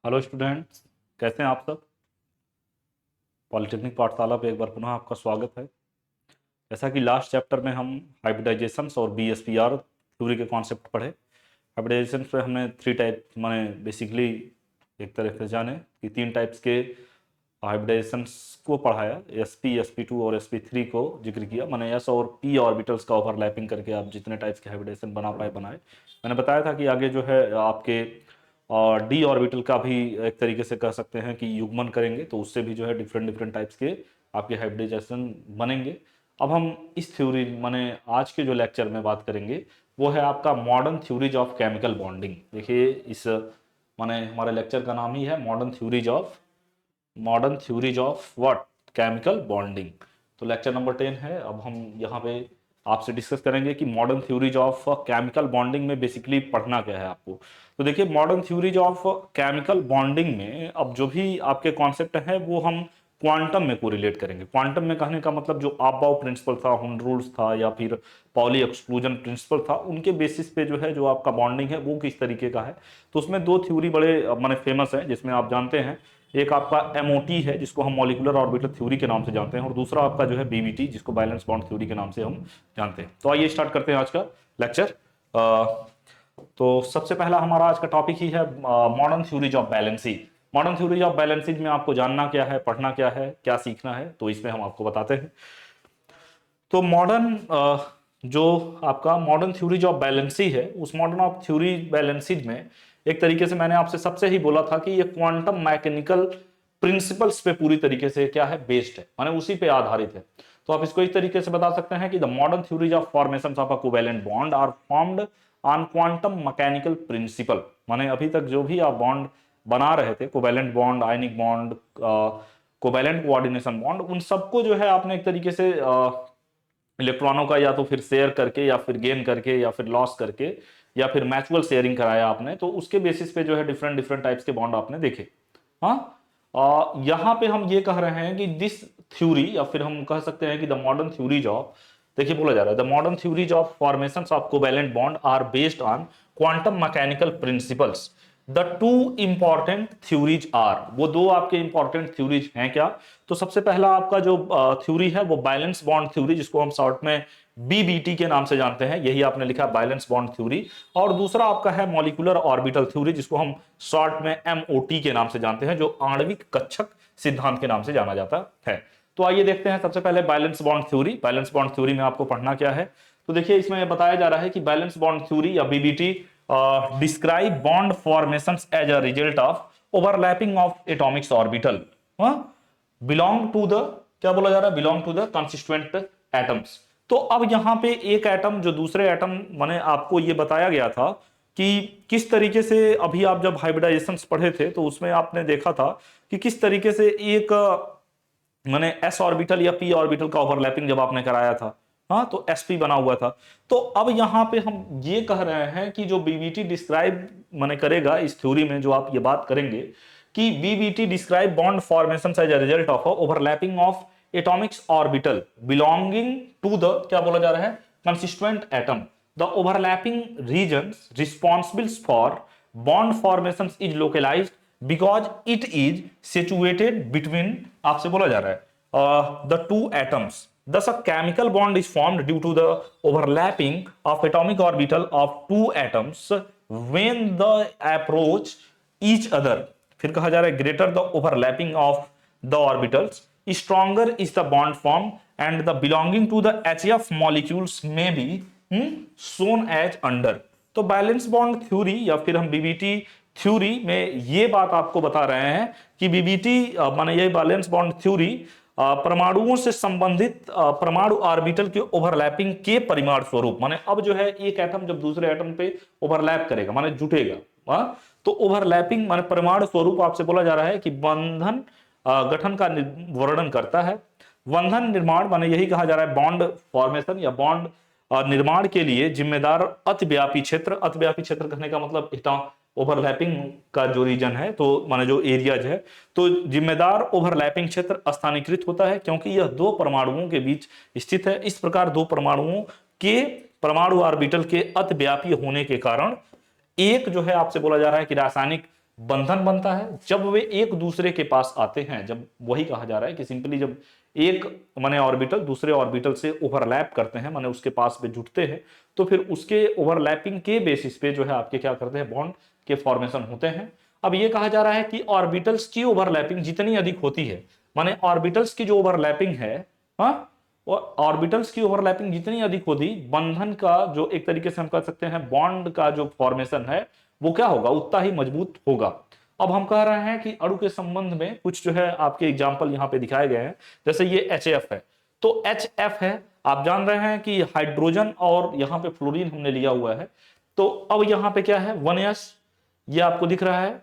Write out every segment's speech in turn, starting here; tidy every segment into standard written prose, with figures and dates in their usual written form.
Hello students, कैसे हैं आप सब। पॉलिटेक्निक पाठशाला पे एक बार पुनः आपका स्वागत है। जैसा कि लास्ट चैप्टर में हम हाइब्रिडाइजेशंस और बीएसपीआर थ्योरी के कॉन्सेप्ट पढ़े। हाइब्रिडाइजेशन पे हमने थ्री टाइप माने बेसिकली एक तरह से जाने कि तीन टाइप्स के हाइब्रिडाइजेशंस को पढ़ाया। एसपी, sp2 और sp3 को जिक्र किया। मैंने एस और पी ऑर्बिटल्स का ओवरलैपिंग करके आप जितने टाइप्स के हाइब्रिडाइजेशन बना पाए बनाए। मैंने बताया था कि आगे जो है आपके और डी ऑर्बिटल का भी एक तरीके से कह सकते हैं कि युग्मन करेंगे, तो उससे भी जो है डिफरेंट डिफरेंट टाइप्स के आपके हाइब्रिडाइजेशन बनेंगे। अब हम इस थ्योरी माने आज के जो लेक्चर में बात करेंगे वो है आपका modern theories of chemical bonding. देखिए इस माने हमारे लेक्चर का नाम ही है modern theories of what chemical bonding. तो लेक्चर नंबर 10 है। अब हम यहाँ पे आपसे डिस्कस करेंगे कि modern theories of chemical bonding में बेसिकली पढ़ना क्या है आपको। तो देखिए modern theories of chemical bonding में अब जो भी आपके कॉन्सेप्ट हैं वो हम क्वांटम में को रिलेट करेंगे। क्वांटम में कहने का मतलब जो आपबाउ प्रिंसिपल था, हुन रूल्स था या फिर पॉली एक्सक्लूजन प्रिंसिपल था, उनके बेसिस पे जो है जो आपका बॉन्डिंग है वो किस तरीके का है। तो उसमें दो थ्योरी बड़े माने फेमस है जिसमें आप जानते हैं, एक आपका एमओटी है जिसको हम मॉलिकुलर ऑर्बिटल थ्योरी के नाम से जानते हैं, और दूसरा आपका जो है बीबीटी जिसको बैलेंस बॉन्ड थ्योरी के नाम से हम जानते हैं। तो आइए स्टार्ट करते हैं आज का लेक्चर। तो सबसे पहला हमारा आज का टॉपिक ही है modern theories of balancing. Modern theories of balancing में आपको जानना क्या है, पढ़ना क्या है, क्या सीखना है, तो इसमें हम आपको बताते हैं। तो मॉडर्न जो आपका मॉडर्न थ्योरीज ऑफ बैलेंसी है, उस मॉडर्न ऑफ थ्योरी बैलेंसीज में एक तरीके से मैंने आपसे सबसे ही बोला था कि ये क्वांटम मैकेनिकल प्रिंसिपल्स पे पूरी तरीके से क्या है बेस्ड है, माने उसी पे आधारित है। तो आप इसको इस तरीके से बता सकते हैं कि the modern theories of formation of a covalent bond are formed on quantum mechanical principle. माने अभी तक जो भी आप बॉन्ड बना रहे थे, covalent bond, ionic bond, covalent coordination bond, उन सबको जो है आपने एक तरीके से इलेक्ट्रॉनों का या तो फिर शेयर करके या फिर गेन करके या फिर लॉस करके या फिर म्यूचुअल शेयरिंग कराया आपने, तो उसके बेसिस पे जो है डिफरेंट डिफरेंट टाइप्स के बॉन्ड आपने देखे। हाँ, यहां पे हम ये कह रहे हैं कि दिस थ्योरी या फिर हम कह सकते हैं कि द मॉडर्न थ्योरीज ऑफ, देखिए बोला जा रहा है the modern theories of formation of covalent bond are based on quantum mechanical principles. The two important theories are, वो दो आपके इंपॉर्टेंट थ्योरीज हैं क्या। तो सबसे पहला आपका जो थ्योरी है वो बैलेंस बॉन्ड थ्योरी, जिसको हम शॉर्ट में बीबीटी के नाम से जानते हैं, यही आपने लिखा बैलेंस बॉन्ड थ्योरी। और दूसरा आपका है मॉलिक्यूलर ऑर्बिटल थ्योरी, जिसको हम शॉर्ट में एमओटी के नाम से जानते हैं, जो आणविक कक्षक सिद्धांत के नाम से जाना जाता है। तो आइए देखते हैं सबसे पहले balance bond theory. Balance bond theory में आपको पढ़ना क्या है। तो देखिए इसमें बताया जा रहा है कि बैलेंस बॉन्ड थ्योरी या BBT describe bond formations as a result of overlapping of atomics orbital belong to the, क्या बोला जा रहा है, belong to the consistent atoms. तो अब यहां पे एक एटम जो दूसरे एटम, माने आपको ये बताया गया था कि किस तरीके से, अभी आप जब हाइब्रिडाइजेशन पढ़े थे तो उसमें आपने देखा था कि किस तरीके से एक माने एस ऑर्बिटल या पी ऑर्बिटल का ओवरलैपिंग जब आपने कराया था, हाँ, तो sp बना हुआ था। तो अब यहां पे हम ये कह रहे हैं कि जो बीबीटी डिस्क्राइब माने करेगा इस थ्योरी में, जो आप ये बात करेंगे कि BBT describe bond formation as a result of overlapping of atomics orbital belonging to the, क्या बोला जा रहा है, consistent atom. The overlapping regions responsible for bond formation is localised because it is situated between, आपसे बोला जा रहा है, the two atoms. Thus, a chemical bond is formed due to the overlapping of atomic orbital of two atoms when they approach each other. फिर कहा जा रहा है greater the overlapping of the orbitals, stronger is the bond form and the belonging to the HF molecules may be shown as under. तो balance bond theory या फिर हम BBT theory में ये बात आपको बता रहे हैं कि बीबीटी माने ये बैलेंस बॉन्ड थ्योरी परमाणुओं से संबंधित परमाणु ऑर्बिटल के ओवरलैपिंग के परिमाण स्वरूप, माने अब जो है एक एटम जब दूसरे एटम पे ओवरलैप करेगा माने जुटेगा, तो ओवरलैपिंग माने परमाणु स्वरूप आपसे बोला जा रहा है कि बंधन गठन का वर्णन करता है। बंधन निर्माण माने यही कहा जा रहा है बॉन्ड फॉर्मेशन या बॉन्ड निर्माण के लिए जिम्मेदार अतिव्यापी क्षेत्र। अतिव्यापी क्षेत्र कहने का मतलब ओवरलैपिंग का जो रीजन है, तो माने जो एरियाज है, तो जिम्मेदार ओवरलैपिंग क्षेत्र स्थानीकृत होता है क्योंकि यह दो परमाणुओं के बीच स्थित है। इस प्रकार दो परमाणुओं के परमाणु ऑर्बिटल के अतिव्यापी होने के कारण एक जो है आपसे बोला जा रहा है कि रासायनिक बंधन बनता है जब वे एक दूसरे के पास आते हैं, जब वही कहा जा रहा है कि सिंपली जब एक माने ऑर्बिटल दूसरे ऑर्बिटल से ओवरलैप करते हैं, माने उसके पास में जुटते हैं, तो फिर उसके ओवरलैपिंग के बेसिस पे जो है आपके क्या करते हैं, बॉन्ड के फॉर्मेशन होते हैं। अब ये कहा जा रहा है कि ऑर्बिटल्स की ओवरलैपिंग जितनी अधिक होती है, माने ऑर्बिटल्स की जो ओवरलैपिंग है, हाँ, और ऑर्बिटल्स की ओवरलैपिंग जितनी अधिक होगी, बंधन का जो एक तरीके से हम कह सकते हैं बॉन्ड का जो फॉर्मेशन है वो क्या होगा, उतना ही मजबूत होगा। अब हम कह रहे हैं कि अणु के संबंध में कुछ जो है आपके एग्जांपल यहाँ पे दिखाए गए हैं, जैसे ये HF है, तो HF है, आप जान रहे हैं कि हाइड्रोजन और यहाँ पे फ्लोरीन हमने लिया हुआ है, तो अब यहाँ पे क्या है 1s, ये आपको दिख रहा है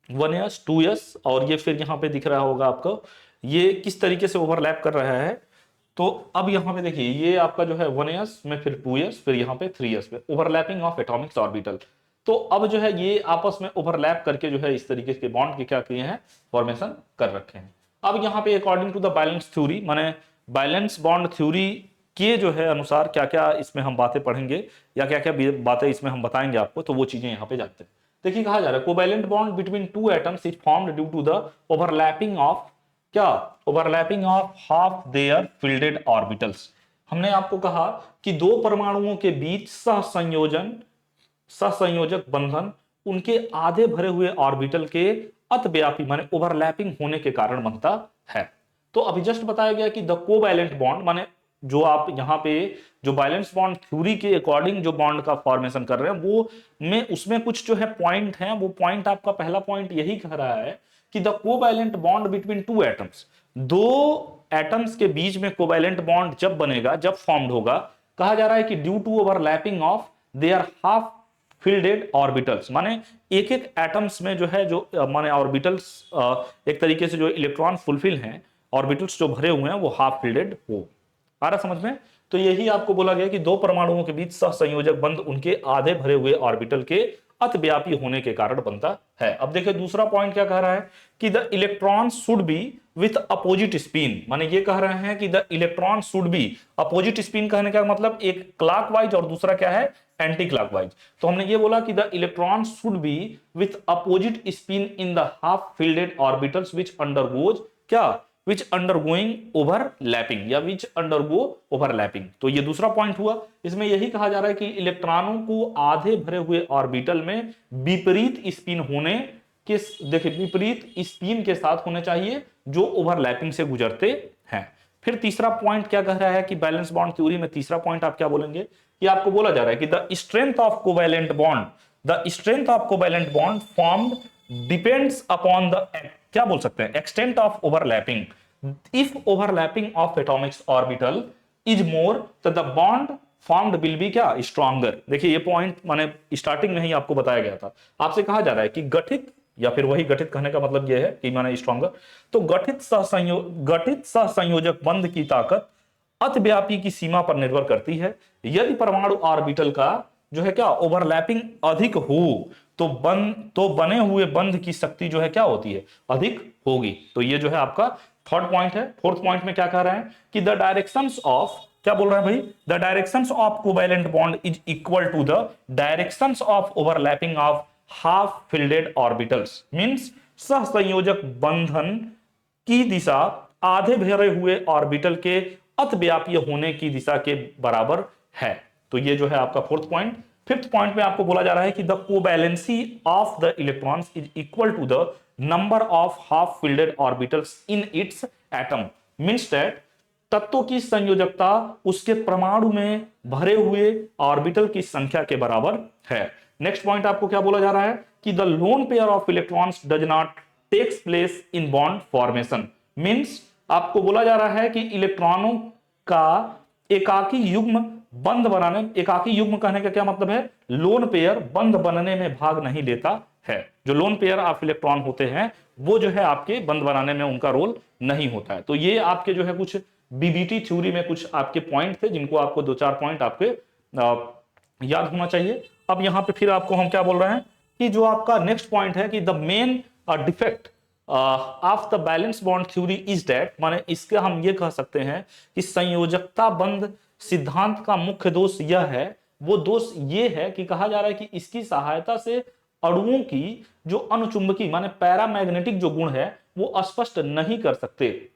1s 2s, और ये फिर यहाँ पे दिख रहा होगा आपको ये किस तरीके से ओवरलैप कर रहा है। तो अब यहाँ पे देखिए ये आपका जो है 1s में फिर 2s, फिर यहाँ पे 3s पे ओवरलैपिंग ऑफ एटॉमिक ऑर्बिटल। तो अब जो है ये आपस में ओवरलैप करके जो है इस तरीके के बॉन्ड के क्या किए हैं, फॉर्मेशन कर रखे हैं। अब यहाँ पे according to the balance theory, माने बैलेंस बॉन्ड थ्योरी के जो है अनुसार क्या क्या इसमें हम बातें पढ़ेंगे या क्या क्या बातें इसमें हम बताएंगे आपको, तो वो चीजें यहाँ पे जाते हैं। देखिए कहा जा रहा है covalent bond between two atoms is formed due to the overlapping of क्या, overlapping of half their filled orbitals. हमने आपको कहा कि दो परमाणुओं के बीच सहसंयोजक बंधन उनके आधे भरे हुए ऑर्बिटल के अतिव्यापी माने ओवरलैपिंग होने के कारण बनता है। तो अभी जस्ट बताया गया कि द कोवैलेंट बॉन्ड माने जो आप यहाँ पे जो बैलेंस बॉन्ड थ्योरी के अकॉर्डिंग जो बॉन्ड का फॉर्मेशन कर रहे हैं वो में उसमें कुछ जो है पॉइंट है, वो पॉइंट आपका पहला पॉइंट यही कह रहा है कि the covalent bond between two atoms, दो एटम्स के बीच में कोवैलेंट बॉन्ड जब बनेगा, जब फॉर्म्ड होगा, कहा जा रहा है कि due to overlapping of their half fielded orbitals, माने एक एक एटम्स में जो है जो माने ऑर्बिटल्स एक तरीके से जो इलेक्ट्रॉन फुलफिल हैं, ऑर्बिटल्स जो भरे हुए हैं वो हाफ फील्डेड हो। आ रहा समझ में? तो यही आपको बोला गया कि दो परमाणुओं के बीच सहसंयोजक बंध उनके आधे भरे हुए ऑर्बिटल के अतिव्यापी होने के कारण बनता है। अब देखिए दूसरा पॉइंट क्या कह रहा है कि the electron should be with opposite spin, माने ये कह रहे हैं कि the electron should be, opposite spin कहने का मतलब एक क्लॉकवाइज और दूसरा क्या है, एंटी क्लॉकवाइज। तो हमने ये बोला कि the electron should be with opposite spin in the half fielded orbitals which undergoes क्या, विच अंडरगोइंग ओवरलैपिंग या विच अंडरगो ओवरलैपिंग। तो ये दूसरा पॉइंट हुआ। इसमें यही कहा जा रहा है कि इलेक्ट्रॉनों को आधे भरे हुए ऑर्बिटल में विपरीत स्पिन होने के, देखिए विपरीत स्पिन के साथ होने चाहिए जो ओवरलैपिंग से गुजरते हैं। फिर तीसरा पॉइंट क्या कह रहा है कि बैलेंस बॉन्ड थ्योरी में तीसरा पॉइंट आप क्या बोलेंगे कि आपको बोला जा रहा है कि the strength of covalent bond, the strength of covalent bond formed depends upon the क्या बोल सकते हैं, extent of overlapping. If overlapping of atomic orbital is more तो the bond formed will be क्या, स्ट्रॉन्गर। देखिए ये पॉइंट माने starting में ही आपको बताया गया था। आपसे कहा जा रहा है कि गठित या फिर वही गठित कहने का मतलब यह है कि माने स्ट्रॉन्गर, तो गठित सहसंयोजक बंध की ताकत अतिव्यापी की सीमा पर निर्भर करती है। यदि परमाणु ऑर्बिटल का जो है क्या ओवरलैपिंग अधिक हो तो बने हुए बंध की शक्ति जो है क्या होती है, अधिक होगी। तो ये जो है आपका थर्ड पॉइंट है। फोर्थ पॉइंट में क्या कह रहे हैं कि द डायरेक्शंस ऑफ, क्या बोल रहे हैं भाई, the directions of covalent bond is equal to the directions of overlapping of half fielded orbitals, means सहसंयोजक बंधन की दिशा आधे भरे हुए ऑर्बिटल के अतिव्यापी होने की दिशा के बराबर है। तो ये जो है आपका फोर्थ पॉइंट। फिफ्थ पॉइंट में आपको बोला जा रहा है कि the covalency of the electrons is equal to the number of half fielded orbitals in its atom, means that तत्वों की संयोजकता उसके परमाणु में भरे हुए ऑर्बिटल की संख्या के बराबर है। नेक्स्ट पॉइंट आपको क्या बोला जा रहा है कि the lone pair of electrons does not takes place in bond formation, means आपको बोला जा रहा है कि इलेक्ट्रॉनों का एकाकी युग्म बंध बनाने, एकाकी युग्म कहने का क्या मतलब है, लोन पेयर बंध बनने में भाग नहीं लेता है। जो लोन पेयर ऑफ इलेक्ट्रॉन होते हैं वो जो है आपके बंध बनाने में उनका रोल नहीं होता है। तो ये आपके जो है कुछ बीबीटी थ्योरी में कुछ आपके पॉइंट थे जिनको आपको दो चार पॉइंट आपके याद होना चाहिए। अब यहां पे फिर आपको हम क्या बोल रहे हैं कि जो आपका नेक्स्ट पॉइंट है कि the main defect of the balance bond theory is that, माने इसके हम ये कह सकते हैं कि संयोजकता बंध सिद्धांत का मुख्य दोष यह है, वो दोष ये है कि कहा जा रहा है कि इसकी सहायता से अणुओं की जो अनुचुंबकीय माने पैरामैग्नेटिक जो गुण है वो स्पष्ट नहीं कर सकते।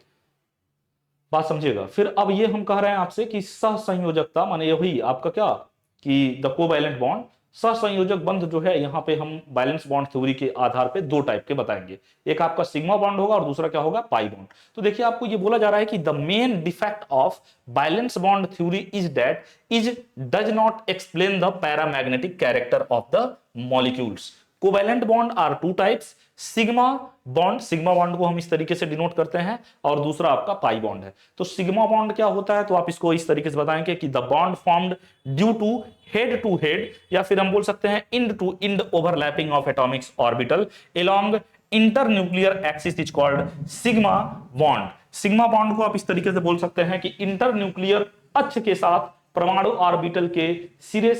बात समझिएगा। फिर अब ये हम कह रहे हैं आपसे कि सहसंयोजकता माने यही आपका क्या कि द कोवैलेंट बॉन्ड, सहसंयोजक बंध जो है यहाँ पे हम बैलेंस बॉन्ड थ्योरी के आधार पे दो टाइप के बताएंगे। एक आपका सिग्मा बॉन्ड होगा और दूसरा क्या होगा, पाई बॉन्ड। तो देखिए आपको ये बोला जा रहा है कि the main defect of valence bond theory is that is does not explain the paramagnetic character of the molecules. Covalent bond are two types, sigma bond को हम इस तरीके से डिनोट करते हैं और दूसरा आपका पाई बॉन्ड है। तो सिग्मा बॉन्ड क्या होता है, तो आप इसको इस तरीके से बताएंगे कि the bond formed due to head या फिर हम बोल सकते हैं end to end overlapping of atomics orbital along internuclear axis is called sigma bond. Sigma bond को आप इस तरीके से बोल सकते हैं कि इंटरन्यूक्लियर अक्ष के साथ परमाणु ऑर्बिटल के सिर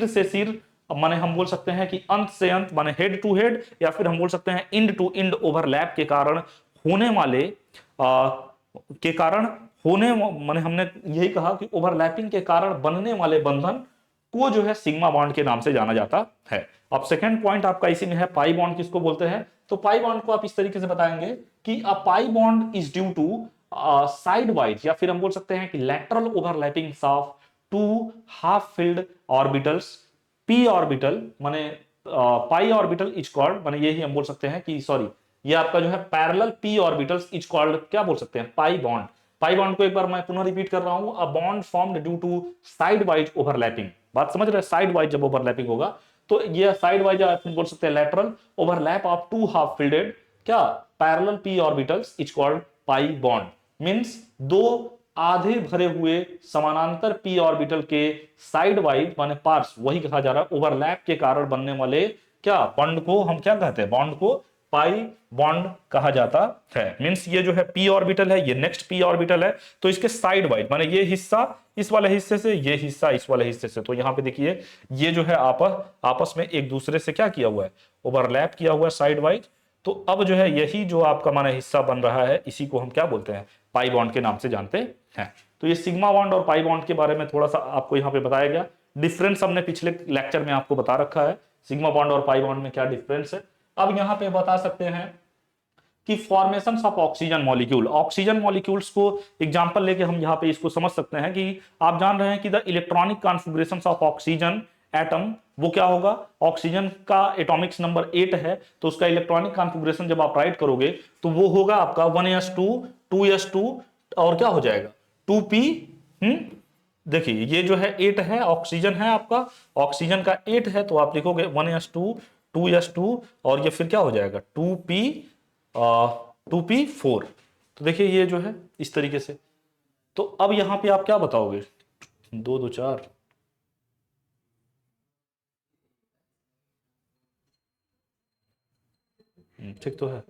से सिर माने हम बोल सकते हैं कि अंत से अंत माने हेड टू हेड या फिर हम बोल सकते हैं इंड टू इंड ओवरलैप के कारण होने वाले माने हमने यही कहा कि ओवरलैपिंग के कारण बनने वाले बंधन को जो है सिग्मा बॉन्ड के नाम से जाना जाता है। अब सेकंड पॉइंट आपका इसी में है, पाई बॉन्ड किसको बोलते हैं। तो पाई बॉन्ड को आप इस तरीके से बताएंगे कि a pi bond is due to side wise या फिर हम बोल सकते हैं कि lateral overlapping of two half filled orbitals. P orbital माने पाई ऑर्बिटल इज कॉल्ड माने यही हम बोल सकते हैं कि सॉरी ये आपका जो है parallel P orbitals is called क्या बोल सकते हैं, पाई बॉन्ड। पाई बॉन्ड को एक बार मैं पुनः रिपीट कर रहा हूं, a bond formed due to side wise overlapping. बात समझ रहे हैं, साइड वाइज जब ओवरलैपिंग होगा तो ये साइड वाइज आप बोल सकते हैं lateral overlap of two half filled क्या parallel P orbitals is called pi bond. Means दो आधे भरे हुए समानांतर पी ऑर्बिटल के साइड वाइज माने पार्ट्स, वही कहा जा रहा है ओवरलैप के कारण बनने वाले क्या बॉन्ड को हम क्या कहते हैं, बॉन्ड को पाई बॉन्ड कहा जाता है। मींस ये जो है पी ऑर्बिटल है, ये नेक्स्ट पी ऑर्बिटल है, तो इसके साइड वाइज माने ये हिस्सा इस वाले हिस्से से, ये हिस्सा इस वाले हिस्से से, तो यहां पे देखिए ये जो है आपस में एक दूसरे से क्या किया हुआ है, ओवरलैप किया हुआ है साइड वाइज। तो अब जो है यही जो आपका माने हिस्सा बन रहा है इसी को हम क्या बोलते हैं, पाई बॉन्ड के नाम से जानते हैं। तो ये सिग्मा बॉन्ड और पाई बॉन्ड के बारे में थोड़ा सा आपको यहाँ पे बताया गया। डिफरेंस हमने पिछले लेक्चर में आपको बता रखा है, सिग्मा बॉन्ड और पाई बॉन्ड में क्या डिफरेंस है। अब यहाँ पे बता सकते हैं कि formation of oxygen molecule, oxygen molecules को एग्जांपल लेके हम यहाँ पे इसको समझ सकते हैं कि आप जान रहे हैं कि the electronic configuration of oxygen atom वो क्या होगा, ऑक्सीजन का एटॉमिक्स नंबर 8 है तो उसका इलेक्ट्रॉनिक कॉन्फ़िगरेशन जब आप राइट करोगे तो वो होगा आपका 1s2 2s2 और क्या हो जाएगा 2p। देखिए ये जो है 8 है, ऑक्सीजन है आपका, ऑक्सीजन का 8 है तो आप लिखोगे 1s2 2s2 और ये फिर क्या हो जाएगा 2p4। तो देखिए ये जो है इस तरीके से। तो अब यहां पे आप क्या बताओगे, 2 2 4 ठीक तो है,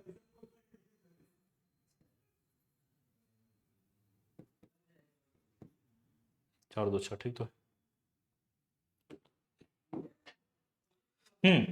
4 2 6 ठीक तो है।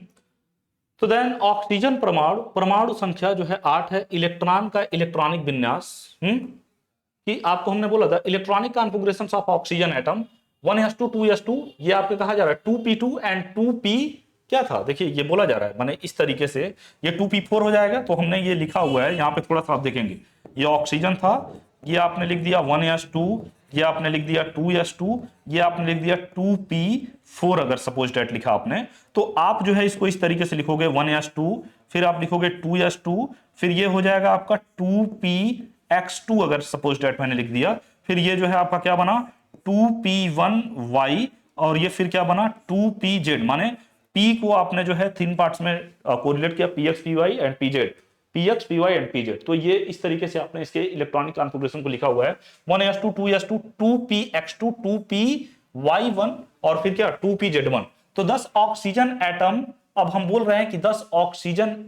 तो देन ऑक्सीजन परमाणु परमाणु संख्या जो है 8 है, इलेक्ट्रॉन का इलेक्ट्रॉनिक विन्यास कि आपको हमने बोला था electronic configuration of oxygen atom 1s2 2s2 ये आपके कहा जा रहा है 2p2 एंड 2p क्या था, देखिए ये बोला जा रहा है माने इस तरीके से ये 2p4 हो जाएगा। तो हमने ये लिखा हुआ है यहाँ पे थोड़ा सा आप देखेंगे, ये ऑक्सीजन था, ये आपने लिख दिया 1s2, ये आपने लिख दिया 2s2, ये आपने लिख दिया 2p4 अगर सपोज डेट लिखा आपने, तो आप जो है इसको इस तरीके से लिखोगे 1s2 फिर आप लिखोगे 2s2 फिर ये हो जाएगा आपका 2px2 अगर सपोज डेट मैंने लिख दिया, फिर ये जो है आपका क्या बना 2p1y और ये फिर क्या बना 2pz माने p को आपने जो है 3 पार्ट्स में कोरिलेट किया px py and pz, px py and pz। तो ये इस तरीके से आपने इसके इलेक्ट्रॉनिक कॉन्फ़िगरेशन को लिखा हुआ है 1s2 2s2 2px2 2py1 और फिर क्या 2pz1। तो 10 ऑक्सीजन एटम, अब हम बोल रहे हैं कि 10 oxygen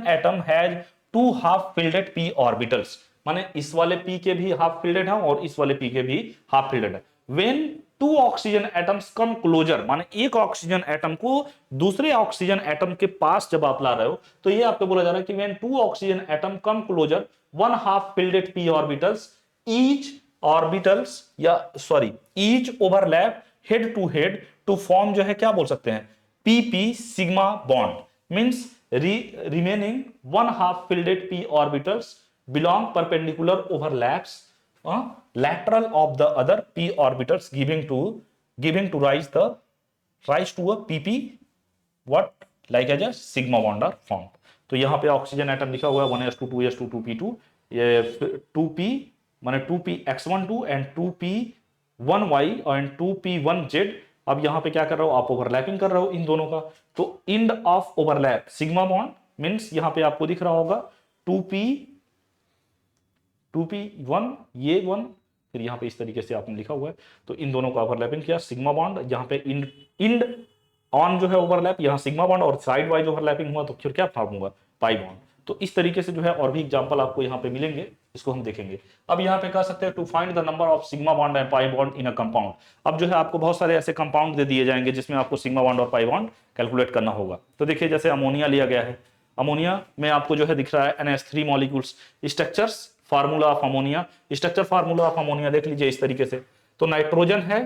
atom has 2 half filled p orbitals, माने इस वाले p के भी हाफ फिल्डेड है और इस वाले p के भी हाफ फिल्डेड है। When 2 oxygen atoms come closer माने एक ऑक्सीजन एटम को दूसरे ऑक्सीजन एटम के पास जब आप ला रहे हो तो ये आपको बोला जा रहा है कि when 2 oxygen atom come closer 1 half filled p orbitals each overlap head to form जो है क्या बोल सकते हैं pp sigma bond means remaining one half filled p orbitals belong perpendicular overlaps lateral of the other p orbitals giving to rise to a pp what like as a sigma bond are formed। तो यहाँ पे oxygen atom लिखा हुआ है 1s2 2s2 2p2 ये 2p माने 2px12 and 2p1y and 2p1z। अब यहाँ पे क्या कर रहे हो आप ओवरलैपिंग कर रहे हो इन दोनों का। तो end of overlap sigma bond means यहाँ पे आपको दिख रहा होगा 2p1 ये 1 फिर यहाँ पे इस तरीके से आपने लिखा हुआ है। तो इन दोनों का ओवरलैपिंग किया सिग्मा बॉन्ड यहाँ पे इंड ऑन जो है ओवरलैप यहाँ सिग्मा बॉन्ड और साइड वाइज ओवरलैपिंग हुआ तो फिर क्या फॉर्म होगा पाई बॉन्ड। तो इस तरीके से जो है और भी एग्जांपल आपको यहाँ पे मिलेंगे इसको हम देखेंगे। अब यहाँ पे कह सकते हैं to find the number of sigma bond and pi bond in a compound. अब जो है आपको बहुत सारे ऐसे कंपाउंड दे दिए जाएंगे जिसमें आपको सिग्मा बॉन्ड और पाई बॉन्ड कैलकुलेट करना होगा। तो देखिए जैसे अमोनिया लिया गया है, अमोनिया में आपको जो है दिख रहा है NH3 molecules. Structures formula of ammonia, structure formula of ammonia देख लीजिए इस तरीके से। तो नाइट्रोजन है,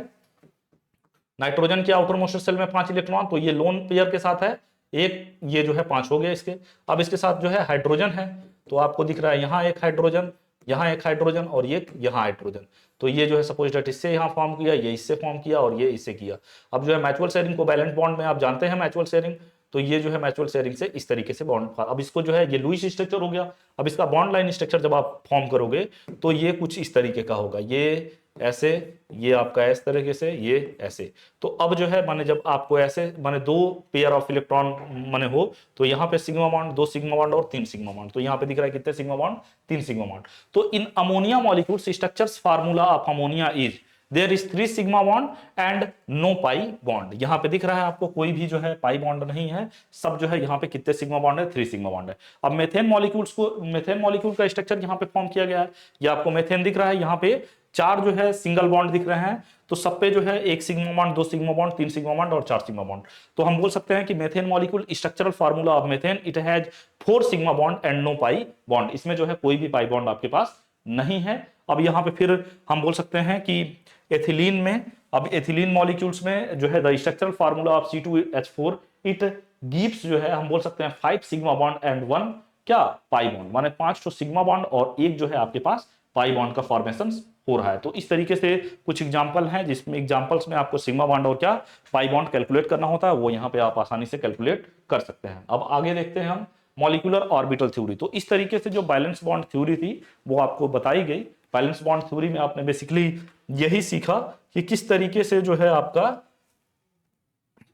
नाइट्रोजन के आउटर मोस्ट सेल में 5 इलेक्ट्रॉन तो ये लोन पेयर के साथ है एक, ये जो है 5 हो गया इसके। अब इसके साथ जो है हाइड्रोजन है तो आपको दिख रहा है यहाँ एक हाइड्रोजन, यहाँ एक हाइड्रोजन और ये यहाँ हाइड्रोजन। तो ये जो है सपोज डेट इससे यहाँ फॉर्म किया, ये इससे फॉर्म किया और ये इससे किया। अब जो है म्यूचुअल शेयरिंग को बैलेंस बॉन्ड में आप जानते हैं म्यूचुअल शेयरिंग, तो ये जो है म्यूचुअल शेयरिंग से इस तरीके से बॉन्ड। अब इसको जो है ये लुईस स्ट्रक्चर हो गया। अब इसका बॉन्ड लाइन स्ट्रक्चर जब आप फॉर्म करोगे तो ये कुछ इस तरीके का होगा, ये ऐसे, ये आपका इस तरीके से, ये ऐसे। तो अब जो है माने जब आपको ऐसे माने 2 पेयर ऑफ इलेक्ट्रॉन माने हो तो यहाँ पे सिग्मा बॉन्ड, 2 सिग्मा बॉन्ड और 3 सिग्मा बॉन्ड। तो यहाँ पे दिख रहा है कितने सिग्मा बॉन्ड, 3 सिग्मा बॉन्ड। तो in ammonia molecules structures formula of ammonia is there is 3 sigma bond and no pi bond. यहाँ पे दिख रहा है आपको कोई भी जो है पाई बॉन्ड नहीं है, सब जो है यहाँ पे कितने सिग्मा बॉन्ड है, 3 सिग्मा बॉन्ड है। अब मेथेन मॉलिक्यूल्स को, मेथेन मॉलिक्यूल का स्ट्रक्चर यहाँ पे फॉर्म किया गया है। ये आपको मेथेन दिख रहा है, यहाँ पे 4 जो है सिंगल बॉन्ड दिख रहे हैं। तो सब पे जो है 1 sigma bond, 2 sigma bond, 3 sigma bond और 4 सिग्मा बॉन्ड। तो हम बोल सकते हैं कि methane molecule structural formula of methane it has 4 sigma bond and no pi bond. इसमें जो है कोई भी पाई बॉन्ड आपके पास नहीं है। अब यहाँ पे फिर हम बोल सकते हैं कि एथिलीन में, अब एथिलीन मॉलिक्यूल्स में जो है the structural formula of C2H4 it gives जो है हम बोल सकते हैं 5 सिग्मा बॉन्ड एंड 1 क्या पाई बॉन्ड, माने 5 तो सिग्मा बॉन्ड और एक जो है आपके पास पाई बॉन्ड का फॉर्मेशन हो रहा है। तो इस तरीके से कुछ एग्जांपल हैं जिसमें एग्जांपल्स में आपको सिग्मा बॉन्ड और क्या पाई बॉन्ड कैलकुलेट करना होता है, वो यहाँ पे आप आसानी से कैलकुलेट कर सकते हैं। अब आगे देखते हैं हम मॉलिक्यूलर ऑर्बिटल थ्योरी। तो इस तरीके से जो बैलेंस बॉन्ड थ्योरी थी वो आपको बताई गई। बैलेंस बॉन्ड थ्योरी में आपने बेसिकली यही सीखा कि किस तरीके से जो है आपका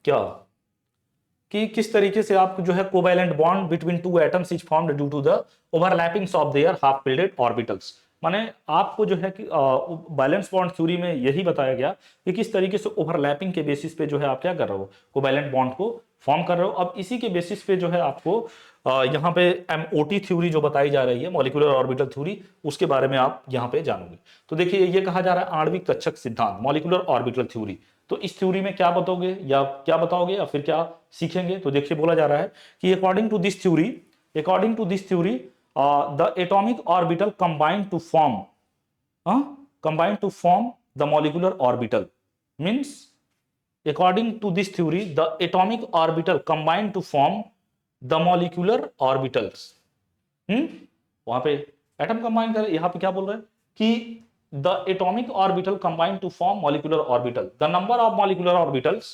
क्या कि किस तरीके से आप जो है covalent bond between 2 atoms is formed due to the overlappings of their half filled orbitals. माने आपको जो है कि बैलेंस बॉन्ड थ्योरी में यही बताया गया कि किस तरीके से ओवरलैपिंग के बेसिस पे जो है आप क्या कर रहे हो, कोवैलेंट बॉन्ड को फॉर्म कर रहे हो। अब इसी के बेसिस पे जो है आपको यहाँ पे MOT थ्योरी जो बताई जा रही है, मॉलिक्यूलर ऑर्बिटल थ्योरी, उसके बारे में आप यहाँ पे जानोगे। तो देखिए ये कहा जा रहा है आणविक कक्षक सिद्धांत, मॉलिक्यूलर ऑर्बिटल थ्योरी। तो इस थ्योरी में क्या बताओगे या क्या बताओगे या फिर क्या सीखेंगे। तो देखिए बोला जा रहा है कि according to this theory the atomic orbital combine to form the molecular orbital means according to this theory the atomic orbital combine to form the molecular orbitals। वहां पे एटम कंबाइन कर, यहां पे क्या बोल रहे हैं कि the atomic orbital combine to form molecular orbital, the number of molecular orbitals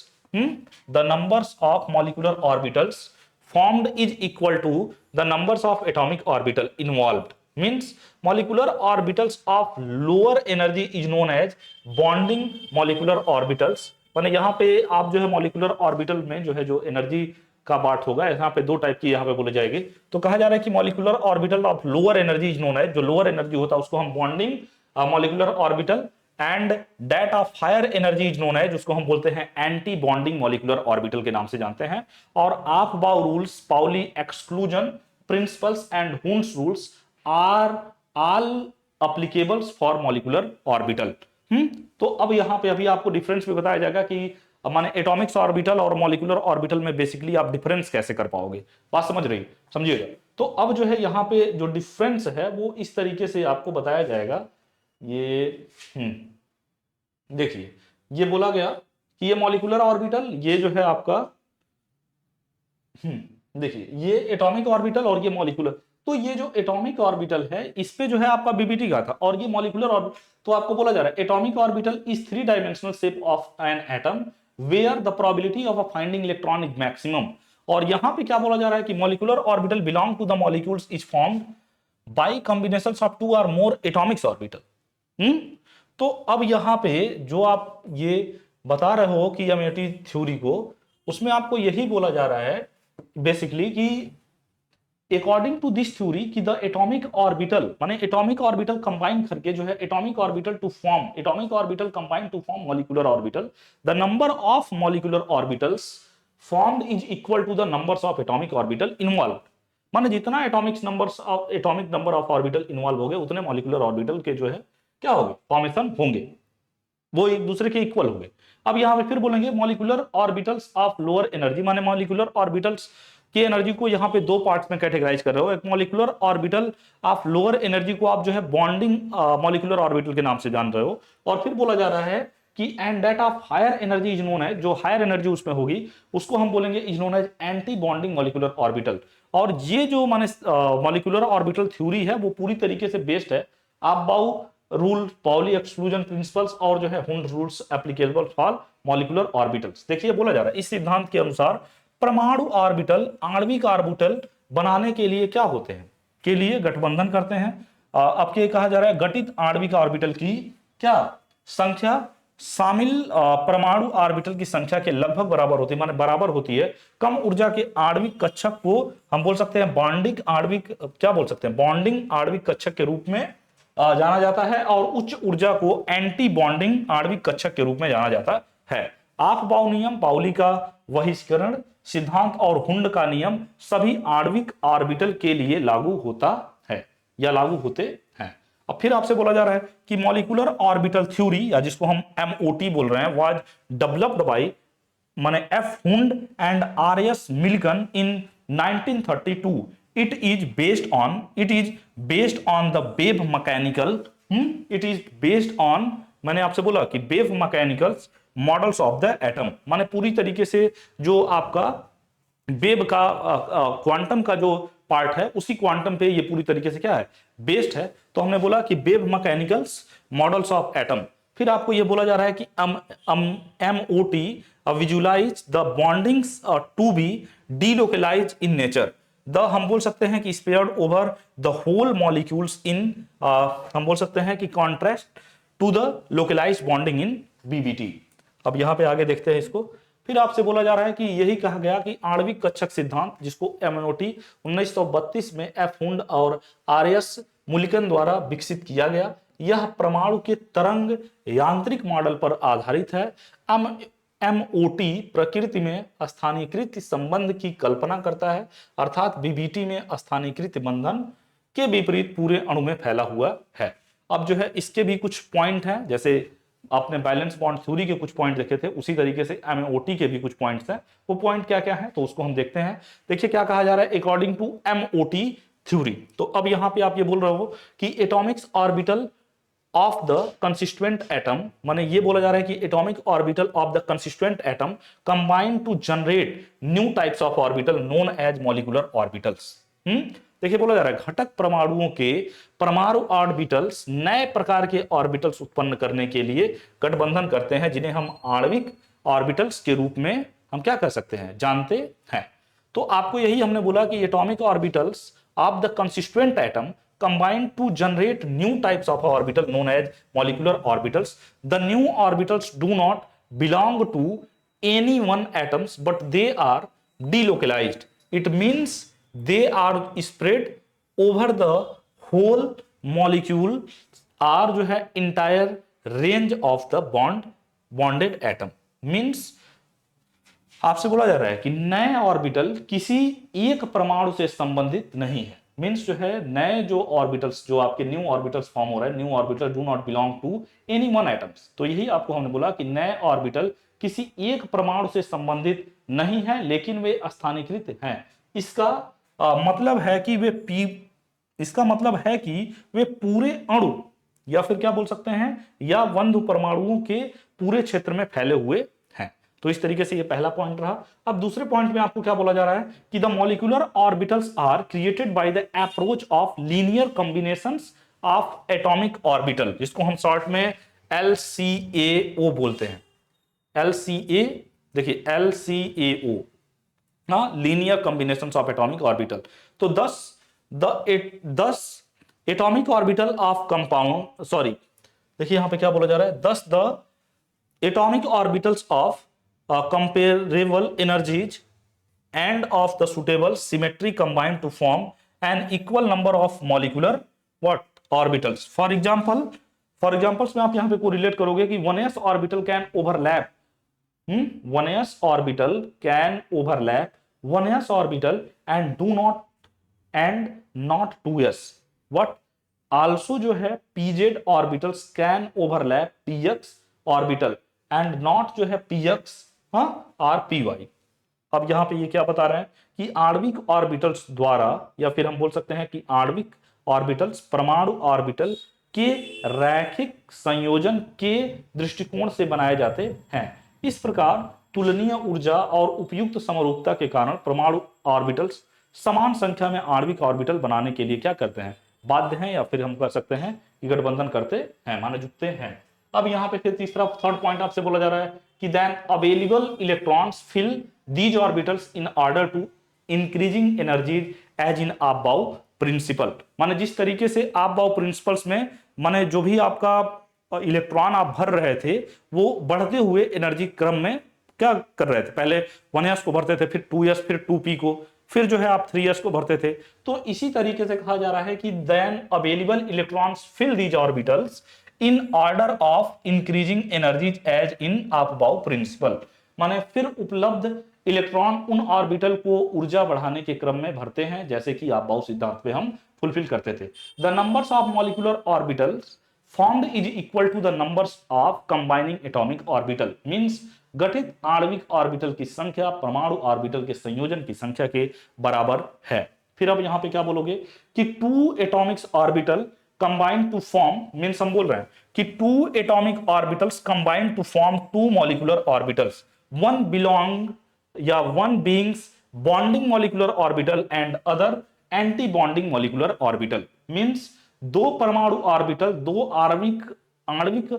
the numbers of molecular orbitals formed is equal to the numbers of atomic orbital involved means molecular orbitals of lower energy is known as bonding molecular orbitals। माने यहाँ पे आप जो है molecular orbital में जो है जो एनर्जी का बात होगा, यहाँ पे 2 टाइप की यहाँ पे बोले जाएगी। तो कहा जा रहा है कि molecular orbital of lower energy is known as, जो lower energy होता है उसको हम bonding molecular orbital and that of higher energy is known है, जिसको हम बोलते हैं एंटी बॉन्डिंग मॉलिक्यूलर ऑर्बिटल के नाम से जानते हैं। और Aufbau rules, Pauli exclusion principles and Hund's rules are all applicables for molecular orbital. तो अब यहां पे अभी आपको डिफरेंस भी बताया जाएगा कि माने एटॉमिक्स ऑर्बिटल और मॉलिक्यूलर ऑर्बिटल में बेसिकली आप डिफरेंस कैसे कर पाओगे। बात समझ रही, समझिएगा। तो अब जो है यहाँ पे जो डिफरेंस है वो इस तरीके से आपको बताया जाएगा। ये देखिए ये बोला गया कि ये मॉलिक्यूलर ऑर्बिटल, ये जो है आपका देखिए ये एटॉमिक ऑर्बिटल और ये मॉलिक्यूलर, तो ये जो एटॉमिक ऑर्बिटल है इस पे जो है आपका बीबीटी का था, और ये मॉलिक्यूलर ऑर्बिटल, तो आपको बोला जा रहा है atomic orbital is 3 dimensional shape of an atom where the probability of finding electron is maximum. और यहां पे क्या बोला जा रहा है कि molecular orbital belong to the molecules is formed by combinations of 2 और मोर एटॉमिक ऑर्बिटल। तो अब यहां पे जो आप ये बता रहे हो कि एमिटी थ्योरी को, उसमें आपको यही बोला जा रहा है बेसिकली कि अकॉर्डिंग टू दिस थ्योरी कि द एटॉमिक ऑर्बिटल, माने एटॉमिक ऑर्बिटल कंबाइन करके जो है atomic orbital to form, atomic orbital combine to form molecular orbital, the number of molecular orbitals formed is equal to the numbers of atomic orbital involve. माने जितना atomic number of orbital involve हो गए उतने molecular orbital के जो है क्या होंगे, फॉर्मेशन होंगे, वो एक दूसरे के इक्वल होंगे। अब यहां पे फिर बोलेंगे molecular orbitals of lower energy, माने मॉलिक्यूलर ऑर्बिटल्स की एनर्जी को यहां पे दो पार्ट्स में कैटेगराइज कर रहे हो। एक molecular orbital of lower energy को आप जो है बॉन्डिंग मॉलिक्यूलर ऑर्बिटल के नाम से जान रहे हो, और फिर बोला जा रहा है कि and that of higher energy is known है, जो हायर एनर्जी उसमें होगी उसको हम बोलेंगे is known as anti bonding molecular orbital. और ये जो माने मॉलिक्यूलर ऑर्बिटल थ्योरी है वो पूरी तरीके से बेस्ड है Aufbau rule, Pauli exclusion principles और जो है Hund rules applicable for molecular orbitals. देखिए बोला जा रहा है इस सिद्धांत के अनुसार परमाणु ऑर्बिटल आणविक ऑर्बिटल बनाने के लिए क्या होते हैं, के लिए गठबंधन करते हैं। अब क्या कहा जा रहा है, गठित आणविक ऑर्बिटल की क्या संख्या शामिल परमाणु ऑर्बिटल की संख्या के लगभग बराबर होती है, माने बराबर होती है। कम ऊर्जा के आणविक कक्षक को हम बोल सकते हैं बॉन्डिंग आणविक, क्या बोल सकते हैं, बॉन्डिंग आणविक कक्षक के रूप में जाना जाता है, और उच्च ऊर्जा को एंटी बॉन्डिंग आणविक कक्षक के रूप में जाना जाता है। आफ-बाउ नियम, पाउली का वहिष्करण सिद्धांत और हुंड का नियम सभी आणविक ऑर्बिटल के लिए लागू होता है या लागू होते हैं। अब फिर आपसे बोला जा रहा है कि मॉलिक्यूलर ऑर्बिटल थ्योरी, या जिसको हम एमओटी बोल रहे हैं, वाज डेवलप्ड बाय माने F Hund and R S Mulliken in 1932। it is based on the wave mechanical, it is based on, मैंने आपसे बोला कि wave mechanical models of the atom, माने पूरी तरीके से जो आपका वेव का क्वांटम का जो पार्ट है उसी क्वांटम पे ये पूरी तरीके से क्या है, बेस्ड है। तो हमने बोला कि wave mechanicals models of atom. फिर आपको ये बोला जा रहा है कि MOT visualise the bondings to be delocalise in nature, the हम बोल सकते हैं कि spread over the whole molecules in, हम बोल सकते हैं कि contrast to the localise bonding in VBT. अब यहां पे आगे देखते हैं इसको। फिर आपसे बोला जा रहा है कि यही कहा गया कि आणविक कक्षक सिद्धांत, जिसको एमओटी 1932 में एफ हुंड और आर एस मुलिकन द्वारा विकसित किया गया, यह परमाणु के तरंग यांत्रिक मॉडल पर आधारित है। एमओटी प्रकृति में स्थानीयकृत संबंध की कल्पना करता है, अर्थात बीबीटी में स्थानीयकृत बंधन के विपरीत पूरे अणु में फैला हुआ है। अब जो है इसके भी कुछ पॉइंट हैं, जैसे आपने बैलेंस बॉन्ड थ्योरी के कुछ पॉइंट देखे थे, उसी तरीके से एमओटी के भी कुछ पॉइंट्स हैं। वो पॉइंट क्या क्या है तो उसको हम देखते हैं। देखिए क्या कहा जा रहा है अकॉर्डिंग टू एमओटी थ्योरी। तो अब यहां पे आप ये बोल रहे हो कि atomics orbital of the consistent atom, माने ये बोला जा रहा है कि atomic orbital of the consistent atom combine to generate new types of orbital known as molecular orbitals. देखिए बोला जा रहा है घटक परमाणुओं के परमाणु ऑर्बिटल्स नए प्रकार के ऑर्बिटल्स उत्पन्न करने के लिए गठबंधन करते हैं, जिन्हें हम आणविक ऑर्बिटल्स के रूप में हम क्या कर सकते हैं, जानते हैं। तो आपको यही हमने बोला कि atomic orbitals of the consistent atom combine to generate new types of orbital known as molecular orbitals. The new orbitals do not belong to any one atoms, but they are delocalized. It means they are spread over the whole molecule or जो है entire range of the bonded atom. Means आपसे बोला जा रहा है कि नए orbital किसी एक परमाणु से संबंधित नहीं है। मीन्स जो है नए जो ऑर्बिटल्स, जो आपके न्यू ऑर्बिटल्स फॉर्म हो रहा है, new orbital do not belong to any one atoms. तो यही आपको हमने बोला कि नए ऑर्बिटल किसी एक परमाणु से संबंधित नहीं है, लेकिन वे स्थानीयकृत हैं। इसका मतलब है कि वे पूरे अणु या फिर क्या बोल सकते हैं, या बंधु परमाणुओं के पूरे क्षेत्र में फैले हुए हैं। तो इस तरीके से ये पहला पॉइंट रहा। अब दूसरे पॉइंट में आपको क्या बोला जा रहा है कि the molecular orbitals are created by the approach of linear combinations of atomic orbital, जिसको हम शॉर्ट में LCAO बोलते हैं। LCA, देखिए LCAO, हाँ, linear combination of atomic orbital. तो 10 atomic orbital of compound, sorry देखिए यहां पे क्या बोला जा रहा है, 10 the atomic orbitals of comparable energies and of the suitable symmetry combined to form an equal number of molecular what orbitals. For examples में आप यहां पे correlate करोगे कि 1s orbital can overlap 1s orbital can overlap 1s orbital and not 2s. what also जो है pz orbitals can overlap px orbital and not जो है px और py. अब यहां पे ये क्या बता रहे हैं कि आणविक ऑर्बिटल्स द्वारा, या फिर हम बोल सकते हैं कि आणविक ऑर्बिटल्स परमाणु ऑर्बिटल के रैखिक संयोजन के दृष्टिकोण से बनाए जाते हैं। इस प्रकार तुलनीय ऊर्जा और उपयुक्त समरूपता के कारण परमाणु ऑर्बिटल्स समान संख्या में आणविक ऑर्बिटल बनाने के लिए क्या करते हैं, बाध्य हैं, या फिर हम कर सकते हैं कि गठबंधन करते हैं, माने जुटते हैं। अब यहां पे फिर तीसरा थर्ड पॉइंट आपसे बोला जा रहा है कि then available electrons fill these orbitals in order to increasing energy as in Aufbau principle। माने जिस तरीके से Aufbau principles में माने जो भी आपका इलेक्ट्रॉन आप भर रहे थे वो बढ़ते हुए एनर्जी क्रम में क्या कर रहे थे, पहले 1s को भरते थे, फिर 2s, फिर 2p को, फिर जो है आप 3s को भरते थे। तो इसी तरीके से कहा जा रहा है कि then available electrons fill these orbitals in order of increasing energies as in Aufbau principle। माने फिर उपलब्ध इलेक्ट्रॉन उन ऑर्बिटल को ऊर्जा बढ़ाने के क्रम में भरते हैं जैसे कि आपबाउ सिद्धांत पे हम फुलफिल करते थे। The numbers of molecular orbitals formed is equal to the numbers of combining atomic orbital, means गठित आणविक ऑर्बिटल की संख्या परमाणु ऑर्बिटल के संयोजन की संख्या के बराबर है। फिर अब यहां पे क्या बोलोगे कि 2 atomics orbital combined to form, means हम बोल रहे हैं कि 2 atomic orbitals combined to form 2 molecular orbitals, one beings bonding molecular orbital and other anti bonding molecular orbital, means 2 परमाणु ऑर्बिटल, 2 आणविक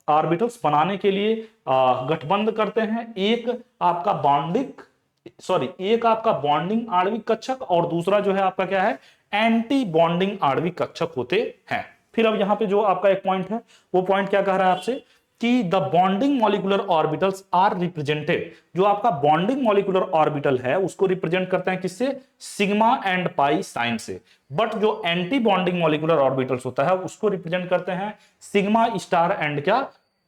ऑर्बिटल्स बनाने के लिए गठबंध करते हैं। एक आपका बॉन्डिंग आणविक कक्षक और दूसरा जो है आपका क्या है, एंटी बॉन्डिंग आणविक कक्षक होते हैं। फिर अब यहां पे जो आपका एक पॉइंट है वो पॉइंट क्या कह रहा है आपसे कि the bonding molecular orbitals are represented, जो आपका बॉन्डिंग मॉलिक्यूलर ऑर्बिटल है उसको रिप्रेजेंट करते हैं किससे, सिग्मा एंड पाई साइन से। बट जो एंटी बॉन्डिंग मॉलिक्यूलर ऑर्बिटल्स होता है उसको रिप्रेजेंट करते हैं सिग्मा स्टार एंड क्या,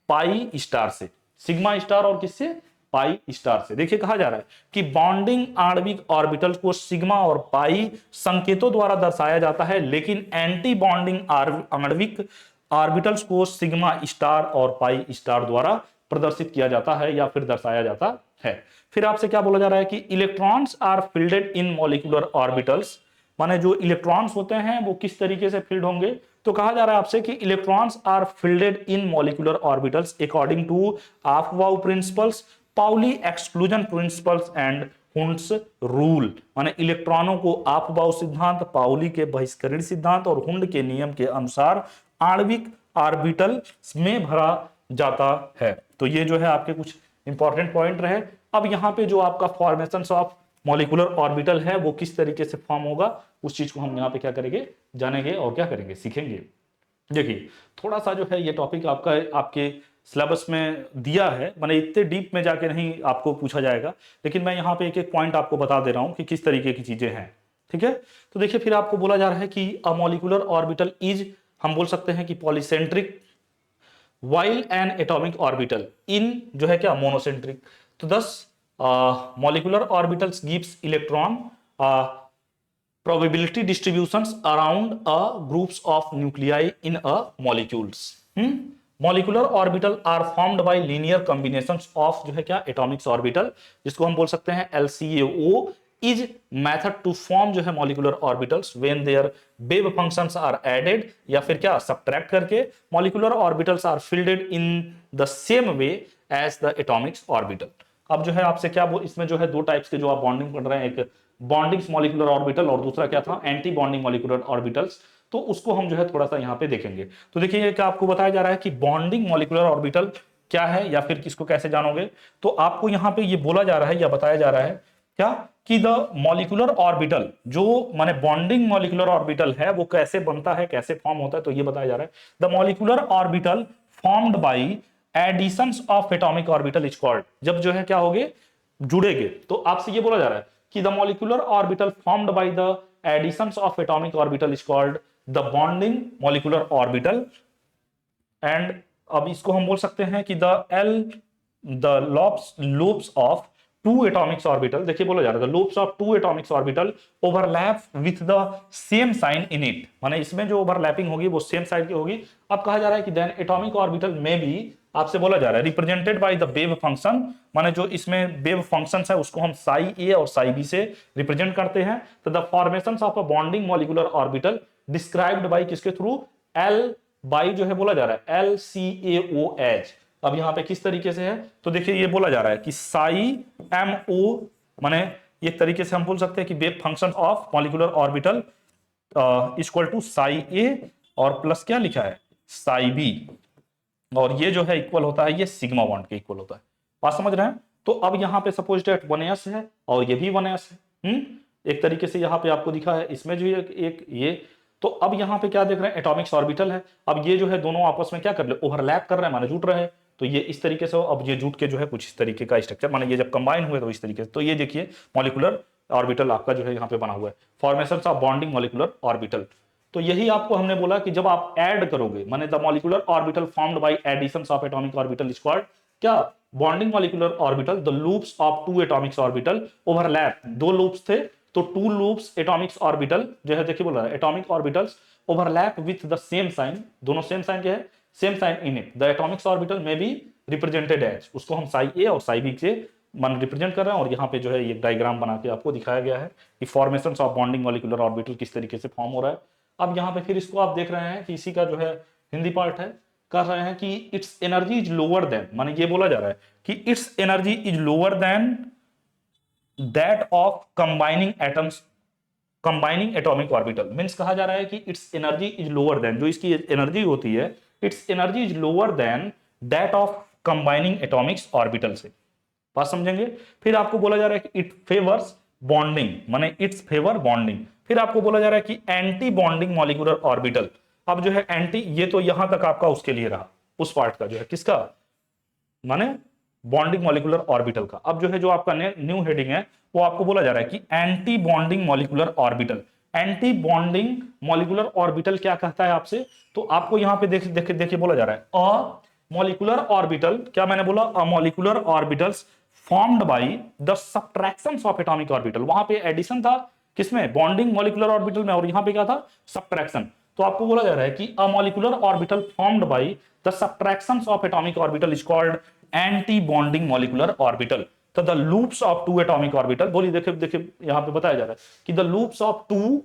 पाई स्टार से। सिग्मा स्टार और किससे, पाई स्टार से। देखिए कहा जा रहा है कि बॉन्डिंग आणविक ऑर्बिटल को सिग्मा और पाई संकेतों द्वारा दर्शाया जाता है, लेकिन एंटी बॉन्डिंग आणविक ऑर्बिटल्स को सिग्मा स्टार और पाई स्टार द्वारा प्रदर्शित किया जाता है या फिर दर्शाया जाता है। फिर आपसे क्या बोला जा रहा है कि electrons are filled in molecular orbitals, माने जो इलेक्ट्रॉन्स होते हैं वो किस तरीके से फिल्ड होंगे, तो कहा जा रहा है आपसे कि electrons are filled in molecular orbitals according to Aufbau principles, Pauli exclusion principles and Hund's rule. माने इलेक्ट्रॉनों को ऑफबाउ सिद्धांत, पाउली के बहिष्करण सिद्धांत और हुंड के नियम के अनुसार आणविक ऑर्बिटल में भरा जाता है। तो ये जो है आपके कुछ इंपॉर्टेंट पॉइंट रहे। अब यहां पे जो आपका फॉर्मेशन ऑफ मॉलिक्यूलर ऑर्बिटल है वो किस तरीके से फॉर्म होगा उस चीज को हम यहाँ पे क्या करेंगे, जानेंगे और क्या करेंगे, सीखेंगे। देखिए थोड़ा सा जो है ये टॉपिक आपके सिलेबस में दिया है, माने इतने डीप में जाके नहीं आपको पूछा जाएगा, लेकिन मैं यहाँ पे एक एक पॉइंट आपको बता दे रहा हूँ कि किस तरीके की चीजें हैं। ठीक है, तो देखिए फिर आपको बोला जा रहा है कि अ मॉलिक्यूलर ऑर्बिटल इज, हम बोल सकते हैं कि polycentric, while N atomic orbital इन जो है क्या, मोनोसेंट्रिक। तो 10 molecular orbitals gives electron probability distributions around a groups of nuclei in a molecules। molecular orbital are formed by linear combinations of जो है क्या, atomic orbital, जिसको हम बोल सकते हैं LCAO is method to form जो है molecular orbitals when their wave functions are added, या फिर क्या सबट्रैक्ट करके molecular orbitals are filled in the same way as the atomics orbital. अब जो है आपसे क्या इसमें जो है दो टाइप्स के जो आप बॉन्डिंग पढ़ रहे हैं, एक बॉन्डिंग मॉलिक्यूलर ऑर्बिटल और दूसरा क्या था एंटी बॉन्डिंग मॉलिक्यूलर ऑर्बिटल्स। तो उसको हम जो है थोड़ा सा यहाँ पे देखेंगे। तो देखिए क्या आपको बताया जा रहा है कि बॉन्डिंग मॉलिक्यूलर ऑर्बिटल क्या है या फिर किसको कैसे जानोगे। तो आपको यहाँ पे ये बोला जा रहा है या बताया जा रहा है क्या कि द मॉलिक्यूलर ऑर्बिटल जो माने बॉन्डिंग मॉलिक्यूलर ऑर्बिटल है वो कैसे बनता है, कैसे फॉर्म होता है। तो ये बताया जा रहा है the molecular orbital formed by additions of atomic orbital is called. जब जो है क्या होगे जुड़ेंगे, तो आपसे ये बोला जा रहा है कि the molecular orbital formed by the additions of atomic orbital is called the bonding molecular orbital. And अब इसको हम बोल सकते हैं कि the loops of two atomics orbital, देखिए बोला जा रहा है the loops of two atomics orbital overlap with the same sign in it, माने इसमें जो ओवरलैपिंग होगी वो सेम साइन की होगी। अब कहा जा रहा है कि देन एटॉमिक ऑर्बिटल में भी आपसे बोला जा रहा है represented by the wave function, माने जो इसमें वेव फंक्शंस है उसको हम साई ए और साई बी से रिप्रेजेंट करते हैं। तो the formations of a bonding molecular orbital described bye किसके थ्रू एल बाई जो है बोला जा रहा है LCaOH। अब यहां पे किस तरीके से है तो देखिए ये बोला जा रहा है कि साई MO, माने एक तरीके से हम बोल सकते हैं कि wave function of molecular orbital equal to psi A और प्लस क्या लिखा है साई बी, और ये जो है इक्वल होता है ये सिग्मा बॉन्ड के इक्वल होता है। बात समझ रहे हैं। तो अब यहां पे सपोज डेट 1s है और ये भी 1s है। एक तरीके से यहां पे आपको दिखा है इसमें जो एक ये, तो अब यहां पे क्या देख रहे हैं एटॉमिक्स ऑर्बिटल है। अब ये जो है दोनों आपस में क्या कर रहे हैं ओवरलैप कर रहे हैं, माने जुट रहे हैं। तो ये इस तरीके से अब ये जुट के जो है कुछ इस तरीके का स्ट्रक्चर, माने ये जब कंबाइन हुए तो इस तरीके से। तो ये देखिए मॉलिक्यूलर ऑर्बिटल आपका जो है यहाँ पे बना हुआ है formation of bonding molecular orbital. तो यही आपको हमने बोला कि जब आप ऐड करोगे माने the molecular orbital formed by additions of atomic orbital is called क्या bonding molecular orbital. The loops of two atomics orbital overlap, दो लूप्स थे तो टू लूप्स एटॉमिक्स ऑर्बिटल जो है देखिए बोल रहा है atomic orbitals overlap with the same sign, दोनों सेम साइन क्या है same sign in it. The atomics orbital में बी रिप्रेजेंटेड एज, उसको हम साई ए और साई बी से मन रिप्रेजेंट कर रहे हैं। और यहाँ पे जो है ये डायग्राम बना के आपको दिखाया गया है कि formation of bonding molecular orbital किस तरीके से फॉर्म हो रहा है। अब यहाँ पे फिर इसको आप देख रहे हैं कि इसी का जो है हिंदी पार्ट है, कर रहे हैं कि it's energy is lower then, माने ये बोला जा रहा है कि it's energy is lower than that of combining atomic orbital. Means कहा जा रहा है कि it's energy is lower then, जो इसकी एनर्जी होती है it's energy is lower than that of combining atomics orbital से। बात समझेंगे। फिर आपको बोला जा रहा है कि इट फेवर्स बॉन्डिंग, माने इट्स फेवर बॉन्डिंग। फिर आपको बोला जा रहा है कि एंटी बॉन्डिंग मॉलिक्यूलर ऑर्बिटल। अब जो है एंटी, ये तो यहां तक आपका उसके लिए रहा उस पार्ट का जो है किसका माने बॉन्डिंग मॉलिक्यूलर ऑर्बिटल का। अब जो है जो आपका न्यू हेडिंग है वो आपको बोला जा रहा है कि anti bonding molecular orbital. Anti bonding molecular orbital क्या कहता है आपसे, तो आपको यहां पे देखिए बोला जा रहा है अ मॉलिक्यूलर ऑर्बिटल, क्या मैंने बोला a molecular orbitals formed by the subtractions of atomic orbital. वहां पे एडिशन था किसमें बॉन्डिंग मॉलिक्यूलर ऑर्बिटल में, और यहां पे क्या था सबट्रैक्शन। तो आपको बोला जा रहा है कि a molecular orbital formed by the subtractions of atomic orbital is called anti bonding molecular orbital. तो the loops of two atomic orbital, बोलिए देखिए यहां पे बताया जा रहा है कि the loops of two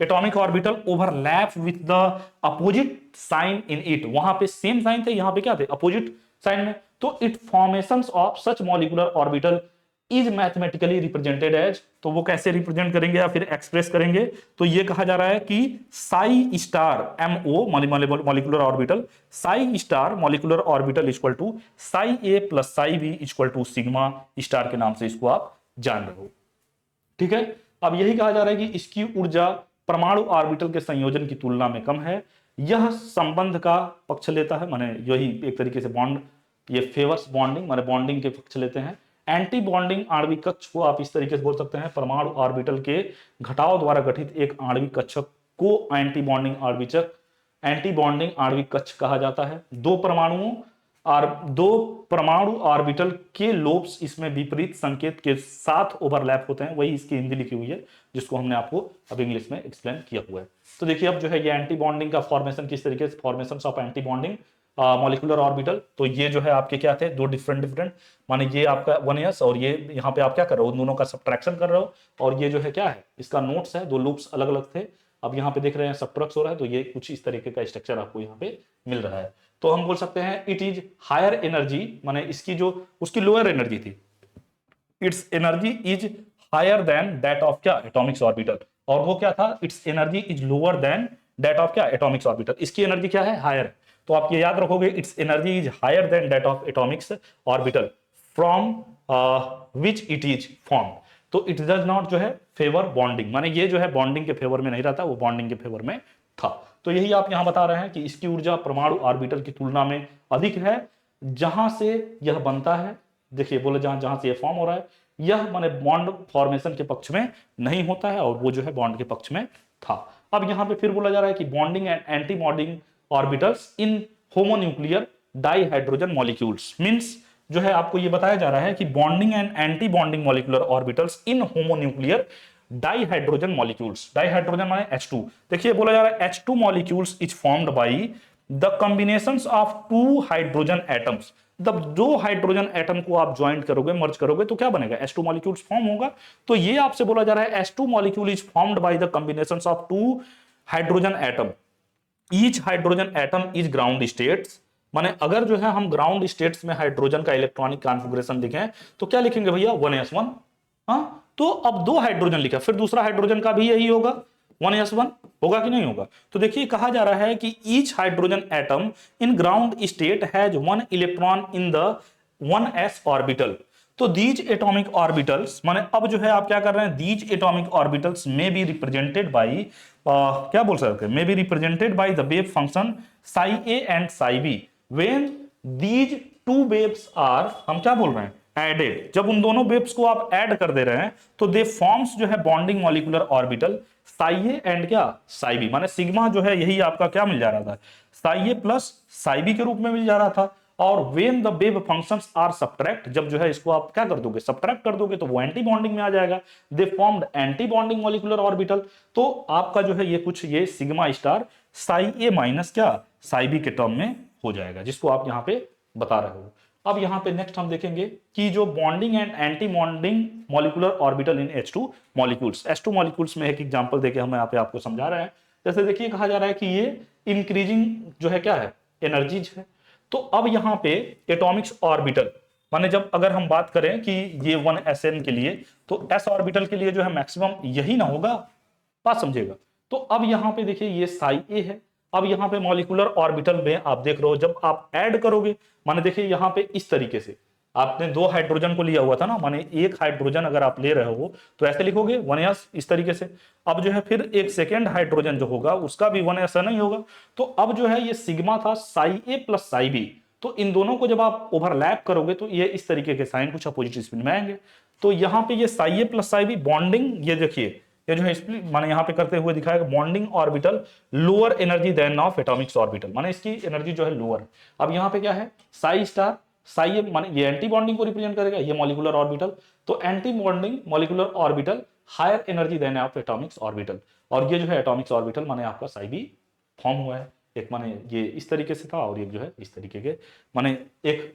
atomic orbital overlap with the opposite sign in it. वहां पे सेम साइन थे, यहां पे क्या थे अपोजिट साइन में। तो it formations of such molecular orbital is mathematically represented as, तो वो कैसे रिप्रेजेंट करेंगे या फिर एक्सप्रेस करेंगे, तो ये कहा जा रहा है कि psi star MO molecular orbital, psi star molecular orbital equal to psi A plus psi B equal to sigma star के नाम से इसको आप जान रहे हो। ठीक है। अब यही कहा जा रहा है कि इसकी ऊर्जा परमाणु ऑर्बिटल के संयोजन की तुलना में कम है। यह संबंध का पक्ष लेता है, माने यही एक तरीके से बॉन्ड, ये फेवर्स बॉन्डिंग माने बॉन्डिंग के पक्ष लेते हैं। एंटी बॉन्डिंग आणविक कक्ष को आप इस तरीके से बोल सकते हैं परमाणु ऑर्बिटल के घटाव द्वारा गठित एक आणविक कक्षक को एंटी बॉन्डिंग आणविक कक्ष कहा जाता है। दो परमाणु ऑर्बिटल के लोब्स इसमें विपरीत संकेत के साथ ओवरलैप होते हैं, वही इसकी हिंदी लिखी हुई है जिसको हमने आपको अब इंग्लिश में एक्सप्लेन किया हुआ है। तो देखिए अब जो है ये एंटी बॉन्डिंग का फॉर्मेशन किस तरीके से, formation of anti bonding molecular orbital. तो ये जो है आपके क्या थे, दो डिफरेंट माने ये आपका 1s और ये यहाँ पे आप क्या कर रहे हो, उन दोनों का सब्ट्रैक्शन कर रहे हो, और ये जो है क्या है, इसका नोट्स है, दो लूप्स अलग अलग थे, अब यहाँ पे देख रहे हैं सब्ट्रैक्ट हो रहा है, तो ये कुछ इस तरीके का स्ट्रक्चर आपको यहाँ पे मिल रहा है। तो हम बोल सकते हैं इट इज हायर एनर्जी, माने इसकी जो उसकी लोअर एनर्जी थी, its energy is higher than that of क्या, एटॉमिक्स ऑर्बिटल, और वो क्या था, its energy is lower than that of क्या, एटॉमिक्स ऑर्बिटल, इसकी एनर्जी क्या है, हायर। तो आप ये याद रखोगे, its energy is higher than that of atomics orbital from which it is form. तो इट डज नॉट जो है फेवर बॉन्डिंग, माने ये जो है बॉन्डिंग के फेवर में नहीं रहता, वो बॉन्डिंग के फेवर में था। तो यही आप यहां बता रहे हैं कि इसकी ऊर्जा परमाणु ऑर्बिटल की तुलना में अधिक है, जहां से यह बनता है, देखिए बोले जहां जहां से ये फॉर्म हो रहा है, यह माने बॉन्ड फॉर्मेशन के पक्ष में नहीं होता है, और वो जो है बॉन्ड के पक्ष में था। अब यहां पे फिर बोला जा रहा है कि bonding and anti bonding orbitals in homonuclear dihydrogen molecules, means जो है आपको ये बताया जा रहा है कि bonding and anti bonding molecular orbitals in homonuclear dihydrogen molecules, dihydrogen माने H2, देखिए बोला जा रहा है H2 molecules is formed by the combinations of two hydrogen atoms. जब दो हाइड्रोजन एटम को आप ज्वाइंट करोगे, मर्ज करोगे, तो क्या बनेगा, H2 मॉलिक्यूल्स फॉर्म होगा। तो ये आपसे बोला जा रहा है H2 molecule is formed by the combinations of two hydrogen atom, each hydrogen atom is ground states, माने अगर जो है हम ग्राउंड स्टेट्स में हाइड्रोजन का इलेक्ट्रॉनिक कॉन्फ़िगरेशन लिखें तो क्या लिखेंगे भैया, 1s1। हाँ, तो अब दो हाइड्रोजन लिखा, फिर दूसरा हाइड्रोजन का भी यही होगा, 1s1 होगा कि नहीं होगा। तो देखिए कहा जा रहा है कि each hydrogen atom in ground state has 1 electron in the 1s orbital. तो दीज एटॉमिक ऑर्बिटल्स, माने अब जो है आप क्या कर रहे हैं, दीज एटॉमिक ऑर्बिटल्स में बी रिप्रेजेंटेड बाई क्या बोल सकते हैं, may be represented by the wave function psi A and psi B when these two waves are, हम क्या बोल रहे हैं, एडेड। जब उन दोनों वेव्स को आप ऐड कर दे रहे हैं तो दे फॉर्म्स जो है bonding molecular orbital Sai A and क्या, साई बी, माने सिग्मा जो है यही आपका क्या मिल जा रहा था, psi A plus psi B के रूप में मिल जा रहा था। और when the wave functions are subtract, जब जो है इसको आप क्या कर दोगे, सब्ट्रैक्ट कर दोगे, तो वो एंटी बॉन्डिंग में आ जाएगा, दे formed anti bonding molecular orbital. तो आपका जो है ये कुछ ये सिग्मा स्टार साई ए माइनस क्या, साई बी के टर्म में हो जाएगा, जिसको आप यहां पे बता रहे हो। अब यहां पे नेक्स्ट हम देखेंगे कि जो bonding and anti bonding molecular orbital in H2 molecules, H2 molecules में एक एग्जांपल देके हम यहाँ पे आपको समझा रहे हैं। जैसे देखिए कहा जा रहा है कि ये इंक्रीजिंग जो है क्या है, एनर्जीज है। तो अब यहाँ पे एटॉमिक्स ऑर्बिटल, माने जब अगर हम बात करें कि ये 1sn के लिए, तो s ऑर्बिटल के लिए जो है मैक्सिमम यही ना होगा, बात समझिएगा। तो अब यहाँ पे देखिए ये साई ए है, अब यहाँ पे मॉलिक्यूलर ऑर्बिटल में आप देख रहे हो जब आप ऐड करोगे, माने देखिए यहाँ पे इस तरीके से आपने दो हाइड्रोजन को लिया हुआ था ना, माने एक हाइड्रोजन अगर आप ले रहे हो तो ऐसे लिखोगे 1s इस तरीके से। अब जो है फिर एक सेकेंड हाइड्रोजन जो होगा उसका भी 1s नहीं होगा। तो अब जो है ये सिग्मा था psi A plus psi B, तो इन दोनों को जब आप ओवरलैप करोगे तो ये इस तरीके के साइन कुछ अपोजिट स्पिन में आएंगे। तो यहाँ पे ये Sai A plus psi B bonding, ये देखिए ये जो है स्प्लिट माने यहाँ पे करते हुए दिखाएगा bonding orbital lower energy than of atomics orbital, माने इसकी एनर्जी जो है लोअर। अब यहाँ पे क्या है, साई स्टार साई माने ये एंटी बॉन्डिंग को रिप्रेजेंट करेगा, ये मॉलिक्यूलर ऑर्बिटल, तो anti bonding molecular orbital higher energy than of atomics orbital, और ये जो है एटॉमिक्स ऑर्बिटल माने आपका साई बी फॉर्म हुआ है। एक माने ये इस तरीके से था और एक जो है इस तरीके के, माने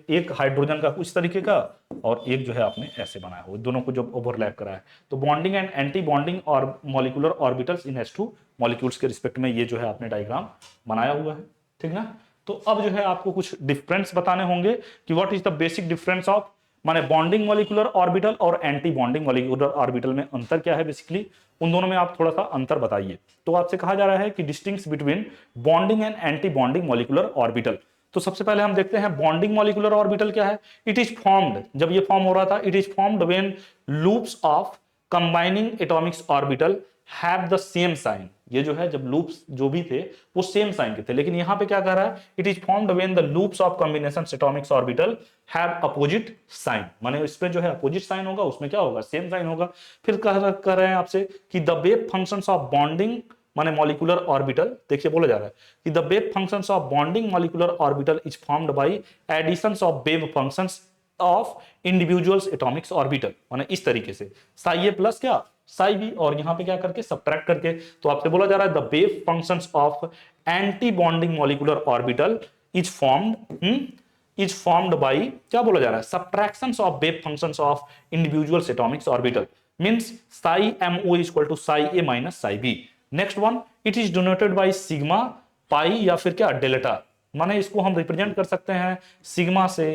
एक हाइड्रोजन का कुछ तरीके का और एक जो है आपने ऐसे बनाया हो, दोनों को जब ओवरलैप करा है। तो बॉन्डिंग एंड एंटी बॉन्डिंग और मॉलिक्यूलर ऑर्बिटल्स इन H2 मॉलिक्यूल्स के रिस्पेक्ट में ये जो है आपने डायग्राम बनाया हुआ है, ठीक ना। तो अब जो है आपको कुछ डिफरेंस बताने होंगे कि what is the basic difference of, माने बॉन्डिंग मॉलिक्यूलर ऑर्बिटल और एंटी बॉन्डिंग मॉलिक्यूलर ऑर्बिटल में अंतर क्या है बेसिकली, उन दोनों में आप थोड़ा सा अंतर बताइए। तो आपसे कहा जा रहा है कि distinguish between bonding and anti bonding molecular orbital. तो सबसे पहले हम देखते हैं बॉन्डिंग मॉलिक्यूलर ऑर्बिटल क्या है। इट इज फॉर्म्ड, जब ये फॉर्म हो रहा था, it is formed when lobes of combining atomics orbital have the same sign. ये जो है जब लूप्स जो भी थे वो सेम साइन के थे, लेकिन यहां पे क्या कह रहा है, it is formed when the loops of combination atomics orbital have opposite sign, माने इस पे जो है अपोजिट साइन होगा, उसमें क्या होगा, सेम साइन होगा। फिर कह रहे हैं आपसे कि the wave functions of bonding माने मॉलिक्यूलर ऑर्बिटल, देखिए बोला जा रहा है कि the wave functions of bonding molecular orbital is formed by additions of wave functions of individuals atomics orbital, माने इस तरीके से साई ए प्लस क्या साई बी, और यहां पे क्या करके सब्ट्रैक्ट करके। तो आपसे बोला जा रहा है the wave functions of anti bonding molecular orbital is formed by, क्या बोला जा रहा है, subtractions of wave functions of individual atomics orbital, means psi mo equal to psi a minus psi b। Next one, it is denoted by sigma, pi या फिर क्या delta, माने इसको हम रिप्रेजेंट कर सकते हैं सिग्मा से,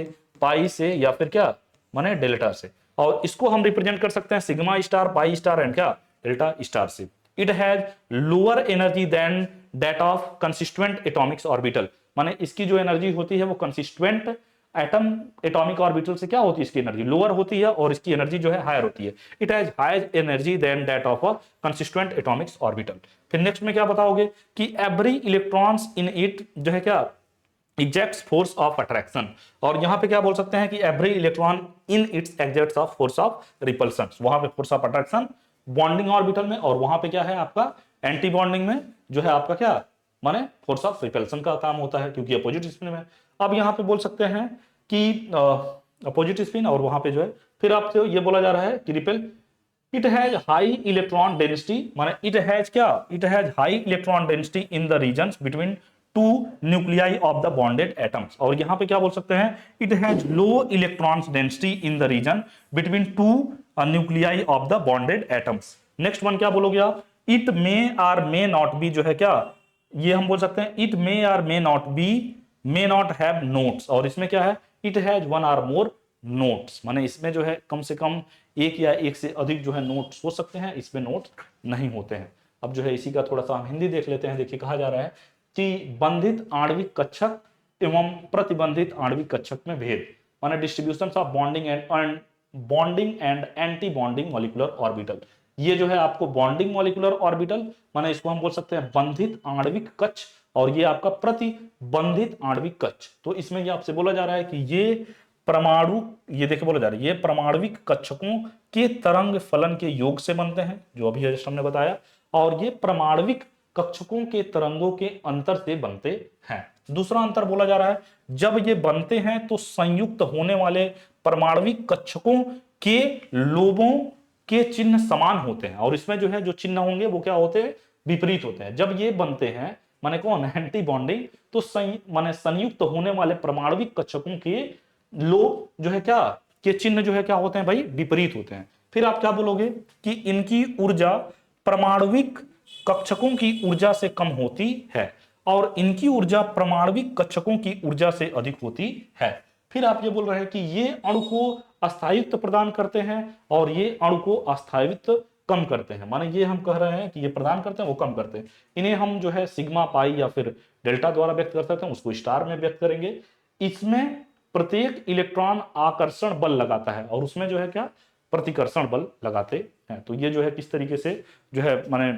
पाई से या फिर क्या माने डेल्टा से, और इसको हम रिप्रेजेंट कर सकते हैं sigma star, pi star and क्या डेल्टा स्टार से। It has lower energy than that of consistent atomics orbital, माने इसकी जो एनर्जी होती है वो कंसिस्टेंट एटम एटॉमिक ऑर्बिटल से क्या होती है, इसकी एनर्जी लोअर होती है और इसकी एनर्जी जो है हायर होती है। It has higher energy than that of a consistent atomics orbital. फिर नेक्स्ट में क्या बताओगे कि एवरी इलेक्ट्रॉन्स इन इट जो है क्या एग्जैक्ट्स फोर्स ऑफ अट्रैक्शन, और यहां पे क्या बोल सकते हैं कि every electron in its exacts of force of repulsion, वहां पे force of attraction bonding orbital में, और वहां पे क्या है आपका एंटी बॉन्डिंग में जो है आपका क्या माने फोर्स ऑफ रिपल्सन का काम होता है, क्योंकि अपोजिट स्पिन में। अब यहां पे बोल सकते हैं कि अपोजिट स्पिन, और वहां पे जो है फिर आपसे ये बोला जा रहा है कि repel, it has high electron density, माने इट हैज क्या, it has high electron density in the regions between two nuclei of the bonded atoms, और यहां पे क्या बोल सकते हैं, it has low electrons density in the region between two nuclei of the bonded atoms. Next one क्या बोलोगे आप, it may or may not be जो है क्या, ये हम बोल सकते हैं it may or may not be, may not have nodes, और इसमें क्या है it has one or more nodes, माने इसमें जो है कम से कम एक या एक से अधिक जो है नोट्स हो सकते हैं, इसमें नोट्स नहीं होते हैं। अब जो है इसी का थोड़ा सा हम हिंदी देख लेते हैं। देखिए कहा जा रहा है कि बंधित आणविक कक्षक एवं प्रतिबंधित आणविक कक्षक में भेद, माने distribution of bonding and anti bonding molecular orbital. ये जो है आपको बॉन्डिंग मॉलिक्यूलर ऑर्बिटल, माने इसको हम बोल सकते हैं बंधित आणविक कक्ष, और ये आपका प्रतिबंधित आणविक कक्ष। तो इसमें ये आपसे बोला जा रहा है कि ये परमाणु, ये देखिए बोला जा रहा है ये परमाणविक कक्षकों के तरंग फलन के योग से बनते हैं, जो अभी जस्ट हमने बताया, और ये परमाणविक कक्षकों के तरंगों के अंतर से बनते हैं। दूसरा अंतर बोला जा रहा है, जब ये बनते हैं तो संयुक्त होने वाले परमाणविक कक्षकों के लोबों के चिन्ह समान होते हैं, और इसमें जो है जो चिन्ह होंगे वो क्या होते हैं, विपरीत होते हैं। जब ये बनते हैं माने कौन एंटी बॉन्डिंग, तो माने संयुक्त होने वाले परमाणविक कक्षकों के लोब जो है क्या के चिन्ह जो है क्या होते हैं भाई, विपरीत होते हैं। फिर आप क्या बोलोगे कि इनकी ऊर्जा परमाणविक कक्षकों की ऊर्जा से कम होती है, और इनकी ऊर्जा परमाणविक कक्षकों की ऊर्जा से अधिक होती है। फिर आप ये बोल रहे हैं कि ये अणु को अस्थायित्व प्रदान करते हैं, और ये अणु को अस्थायित्व कम करते हैं, माने ये हम कह रहे हैं कि ये प्रदान करते हैं वो कम करते हैं। इन्हें हम जो है सिग्मा, पाई या फिर डेल्टा द्वारा व्यक्त कर सकते हैं, उसको स्टार में व्यक्त करेंगे। इसमें प्रत्येक इलेक्ट्रॉन आकर्षण बल लगाता है, और उसमें जो है क्या प्रतिकर्षण बल लगाते हैं। तो ये जो है किस तरीके से जो है माने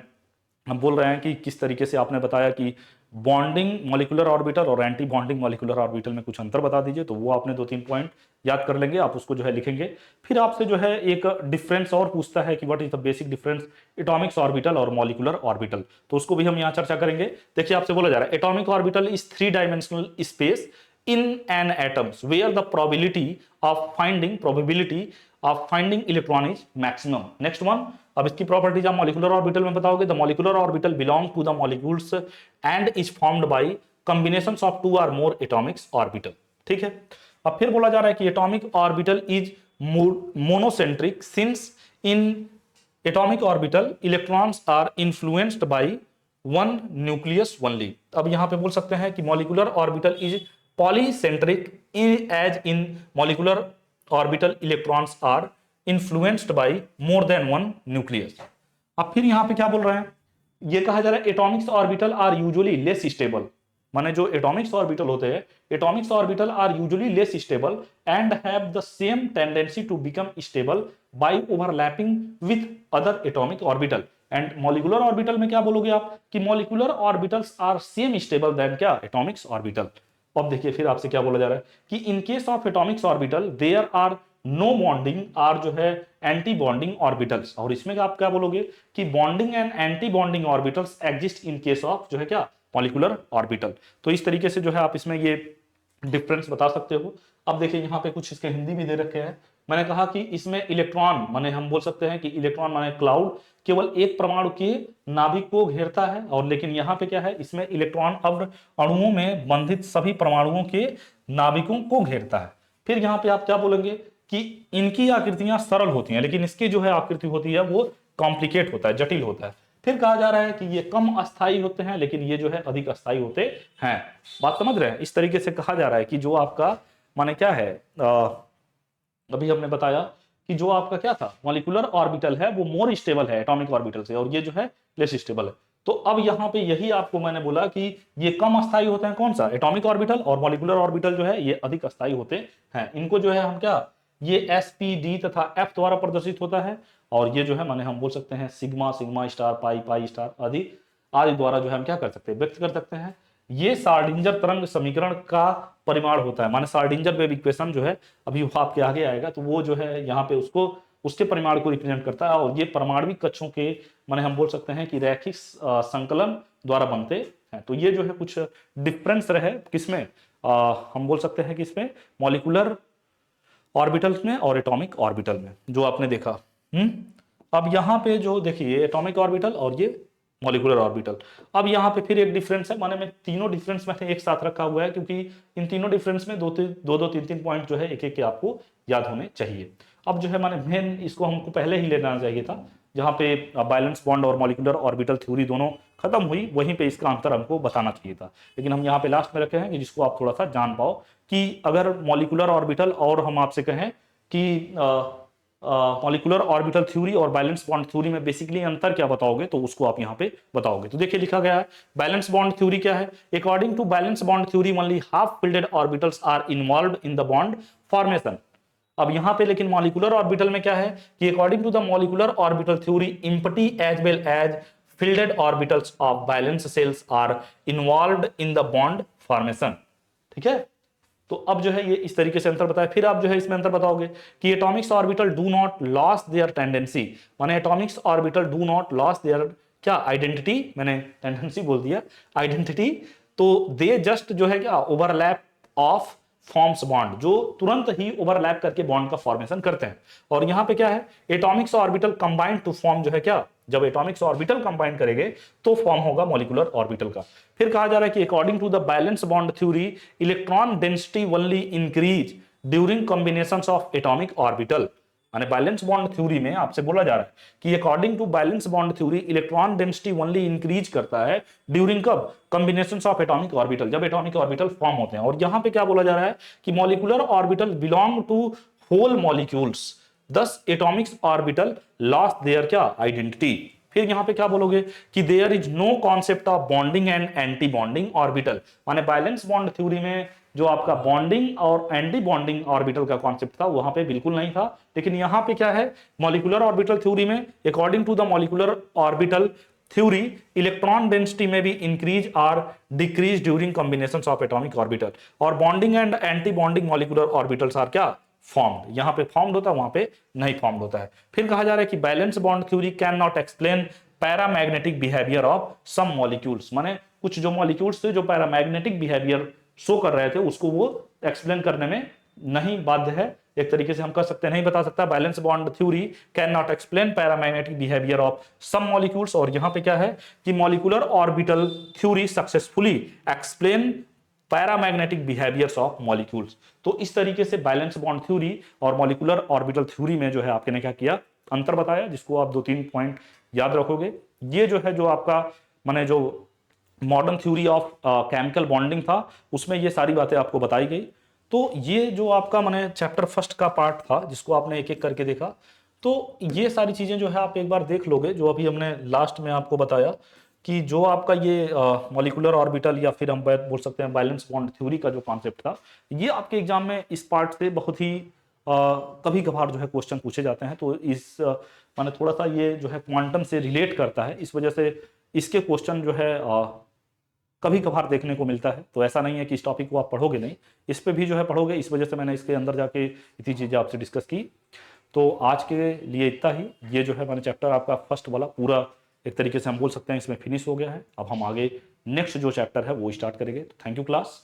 हम बोल रहे हैं कि किस तरीके से आपने बताया कि बॉन्डिंग मॉलिक्यूलर ऑर्बिटल और एंटी बॉन्डिंग मॉलिक्यूलर ऑर्बिटल में कुछ अंतर बता दीजिए, तो वो आपने 2-3 पॉइंट याद कर लेंगे, आप उसको जो है लिखेंगे। फिर आपसे जो है एक डिफरेंस और पूछता है कि what is the basic difference Atomics orbital और मॉलिक्यूलर ऑर्बिटल, तो उसको भी हम यहाँ चर्चा करेंगे। देखिए आपसे बोला जा रहा है atomic orbital is 3 dimensional space in an atoms where the probability of finding electron is maximum. Next one, अब इसकी प्रॉपर्टीज आप मॉलिक्यूलर ऑर्बिटल में बताओगे। The molecular orbital belong to the molecules and is formed by combinations of 2 or more atomics orbital. ठीक है, अब फिर बोला जा रहा है कि atomic orbital is monocentric since in atomic orbital electrons are influenced by one nucleus only. अब यहां पे बोल सकते हैं कि molecular orbital is polycentric as in molecular orbital electrons are influenced by more than one nucleus. अब फिर यहां पे क्या बोल रहे हैं, ये कहा जा रहा है atomics orbital are usually less stable, माने जो एटॉमिक्स ऑर्बिटल होते हैं, atomics orbital are usually less stable and have the same tendency to become stable by overlapping with other atomic orbital. एंड मॉलिक्यूलर ऑर्बिटल में क्या बोलोगे आप कि molecular orbitals are same stable than क्या एटॉमिक्स ऑर्बिटल। अब देखिए फिर आपसे क्या बोला जा रहा है कि in case of atomics orbital there are no bonding or जो है एंटी बॉन्डिंग ऑर्बिटल्स, और इसमें आप क्या बोलोगे कि bonding and anti bonding orbitals exist in case of जो है क्या मॉलिक्यूलर ऑर्बिटल। तो इस तरीके से जो है आप इसमें ये डिफरेंस बता सकते हो। अब देखिए यहाँ पे कुछ इसके हिंदी भी दे रखे हैं। मैंने कहा कि इसमें इलेक्ट्रॉन माने हम बोल सकते हैं कि इलेक्ट्रॉन माने क्लाउड केवल एक परमाणु के नाभिक को घेरता है, और लेकिन यहाँ पे क्या है, इसमें इलेक्ट्रॉन अब अणुओं में बंधित सभी परमाणुओं के नाभिकों को घेरता है। फिर यहाँ पे आप क्या बोलेंगे कि इनकी आकृतियां सरल होती हैं, लेकिन इसकी जो है आकृति होती है वो कॉम्प्लिकेट होता है, जटिल होता है। फिर कहा जा रहा है कि ये कम अस्थायी होते हैं, लेकिन ये जो है अधिक अस्थायी होते हैं। बात समझ रहे हैं? इस तरीके से कहा जा रहा है कि जो आपका माने क्या है, अभी हमने बताया कि जो आपका क्या था मॉलिक्यूलर ऑर्बिटल है वो मोर स्टेबल है एटॉमिक ऑर्बिटल से, और ये जो है लेस स्टेबल है। तो अब यहाँ पे यही आपको मैंने बोला कि ये कम अस्थायी होते हैं, कौन सा, एटॉमिक ऑर्बिटल, और मॉलिक्यूलर ऑर्बिटल जो है ये अधिक अस्थायी होते हैं। इनको जो है हम क्या, ये sp d तथा f द्वारा प्रदर्शित होता है, और ये जो है माने हम बोल सकते हैं सिग्मा, सिग्मा स्टार, पाई, पाई स्टार आदि आदि द्वारा जो है हम क्या कर सकते हैं, व्यक्त कर सकते हैं। ये शार्डिंजर तरंग समीकरण का परिमाण होता है, माने शार्डिंजर वेव इक्वेशन जो है अभी वो आपके आगे आएगा, तो वो जो है यहाँ पे उसको उसके परिमाण को रिप्रेजेंट करता है। और ये परमाणविक कक्षों के माने हम बोल सकते हैं कि रैखिक संकलन द्वारा बनते हैं। तो ये जो है कुछ डिफरेंस रहे किसमें, हम बोल सकते हैं कि इसमें मॉलिक्यूलर ऑर्बिटल्स में और एटॉमिक ऑर्बिटल में जो आपने देखा। अब यहाँ पे जो देखिए एटॉमिक ऑर्बिटल और ये मॉलिक्यूलर ऑर्बिटल, अब यहाँ पे फिर एक डिफरेंस है, माने मैं तीनों डिफरेंस मैंने एक साथ रखा हुआ है क्योंकि इन तीनों डिफरेंस में दो दो तीन तीन पॉइंट जो है एक एक के आपको याद होने चाहिए। अब जो है माने मेन इसको हमको पहले ही लेना चाहिए था, जहाँ पे बैलेंस बॉन्ड और मॉलिक्यूलर ऑर्बिटल थ्योरी दोनों खत्म हुई, वहीं पे इसका अंतर हमको बताना चाहिए था, लेकिन हम यहाँ पे लास्ट में रखे हैं कि जिसको आप थोड़ा सा जान पाओ कि अगर मॉलिक्यूलर ऑर्बिटल और हम आपसे कहें कि मॉलिक्यूलर ऑर्बिटल थ्योरी और बैलेंस बॉन्ड थ्योरी में बेसिकली अंतर क्या बताओगे, तो उसको आप यहाँ पे बताओगे। तो देखिए लिखा गया है बैलेंस बॉन्ड थ्योरी क्या है, according to balance bond theory only half filled orbitals are involved in the bond formation. अब यहाँ पे लेकिन मॉलिक्यूलर ऑर्बिटल में क्या है कि according to the molecular orbital theory empty as well as filled orbitals of valence cells are involved in the bond formation। ठीक है, तो अब जो है ये इस तरीके से अंतर बताया। फिर आप जो है इसमें अंतर बताओगे कि atomics orbital do not loss their tendency, माने atomics orbital do not loss their क्या आइडेंटिटी, मैंने टेंडेंसी बोल दिया आइडेंटिटी, तो दे जस्ट जो है क्या ओवरलैप ऑफ फॉर्म्स बॉन्ड, जो तुरंत ही ओवरलैप करके बॉन्ड का फॉर्मेशन करते हैं। और यहां पे क्या है atomics orbital combined to form जो है क्या, जब एटॉमिक्स ऑर्बिटल कंबाइन करेंगे तो फॉर्म होगा मॉलिक्यूलर ऑर्बिटल का। फिर कहा जा रहा है कि according to the balance bond theory electron density only increase during combinations of atomic orbital, माने बैलेंस बॉन्ड थ्योरी में आपसे बोला जा रहा है कि according to balance bond theory electron density only increase करता है ड्यूरिंग कब, कॉम्बिनेशंस ऑफ एटॉमिक ऑर्बिटल, जब एटॉमिक ऑर्बिटल फॉर्म होते हैं। और यहां पे क्या बोला जा रहा है कि molecular orbital belong to whole molecules, thus atomics orbital lost their क्या आइडेंटिटी। फिर यहां पे क्या बोलोगे कि there is no concept of bonding and anti bonding orbital, माने बैलेंस बॉन्ड थ्योरी में जो आपका बॉन्डिंग और एंटी बॉन्डिंग ऑर्बिटल का कॉन्सेप्ट था वहां पे बिल्कुल नहीं था। लेकिन यहां पे क्या है मॉलिक्यूलर ऑर्बिटल थ्योरी में according to the molecular orbital theory electron density में भी इंक्रीज और decrease during combinations of atomic orbital, और bonding and anti bonding molecular orbitals are क्या फॉर्म्ड, यहां पे फॉर्म्ड होता है वहां पे नहीं फॉर्म्ड होता है। फिर कहा जा रहा है कि balance bond theory can not explain paramagnetic behaviour of some molecules, माने कुछ जो मॉलिक्यूल्स थे जो पैरामैग्नेटिक बिहेवियर शो कर रहे थे उसको वो एक्सप्लेन करने में नहीं बाध्य है, एक तरीके से हम कह सकते हैं नहीं बता सकता। Balance bond theory can not explain paramagnetic behaviour of some molecules, और यहां पे क्या है कि molecular orbital theory successfully explain paramagnetic behaviours of molecules. तो इस तरीके से बैलेंस बॉन्ड थ्योरी और मॉलिक्यूलर ऑर्बिटल थ्योरी में जो है आपने क्या किया अंतर बताया, जिसको आप दो तीन पॉइंट याद रखोगे। ये जो है जो आपका माने जो modern theory of chemical bonding था उसमें ये सारी बातें आपको बताई गई। तो ये जो आपका माने चैप्टर फर्स्ट का पार्ट था जिसको आपने एक एक करके देखा, तो ये सारी चीजें जो है आप एक बार देख लोगे, जो अभी हमने लास्ट में आपको बताया कि जो आपका ये मॉलिक्यूलर ऑर्बिटल या फिर हम बोल सकते हैं बैलेंस बॉन्ड थ्योरी का जो कॉन्सेप्ट था, ये आपके एग्जाम में इस पार्ट से बहुत ही कभी कभार जो है क्वेश्चन पूछे जाते हैं। तो इस माने थोड़ा सा ये जो है क्वांटम से रिलेट करता है, इस वजह से इसके क्वेश्चन जो है कभी कभार देखने को मिलता है। तो ऐसा नहीं है कि इस टॉपिक को आप पढ़ोगे नहीं, इस पे भी जो है पढ़ोगे, इस वजह से मैंने इसके अंदर जाके इतनी चीज़ें आपसे डिस्कस की। तो आज के लिए इतना ही। ये जो है मैंने चैप्टर आपका फर्स्ट वाला पूरा एक तरीके से हम बोल सकते हैं इसमें फिनिश हो गया है। अब हम आगे नेक्स्ट जो चैप्टर है वो स्टार्ट करेंगे। तो थैंक यू क्लास।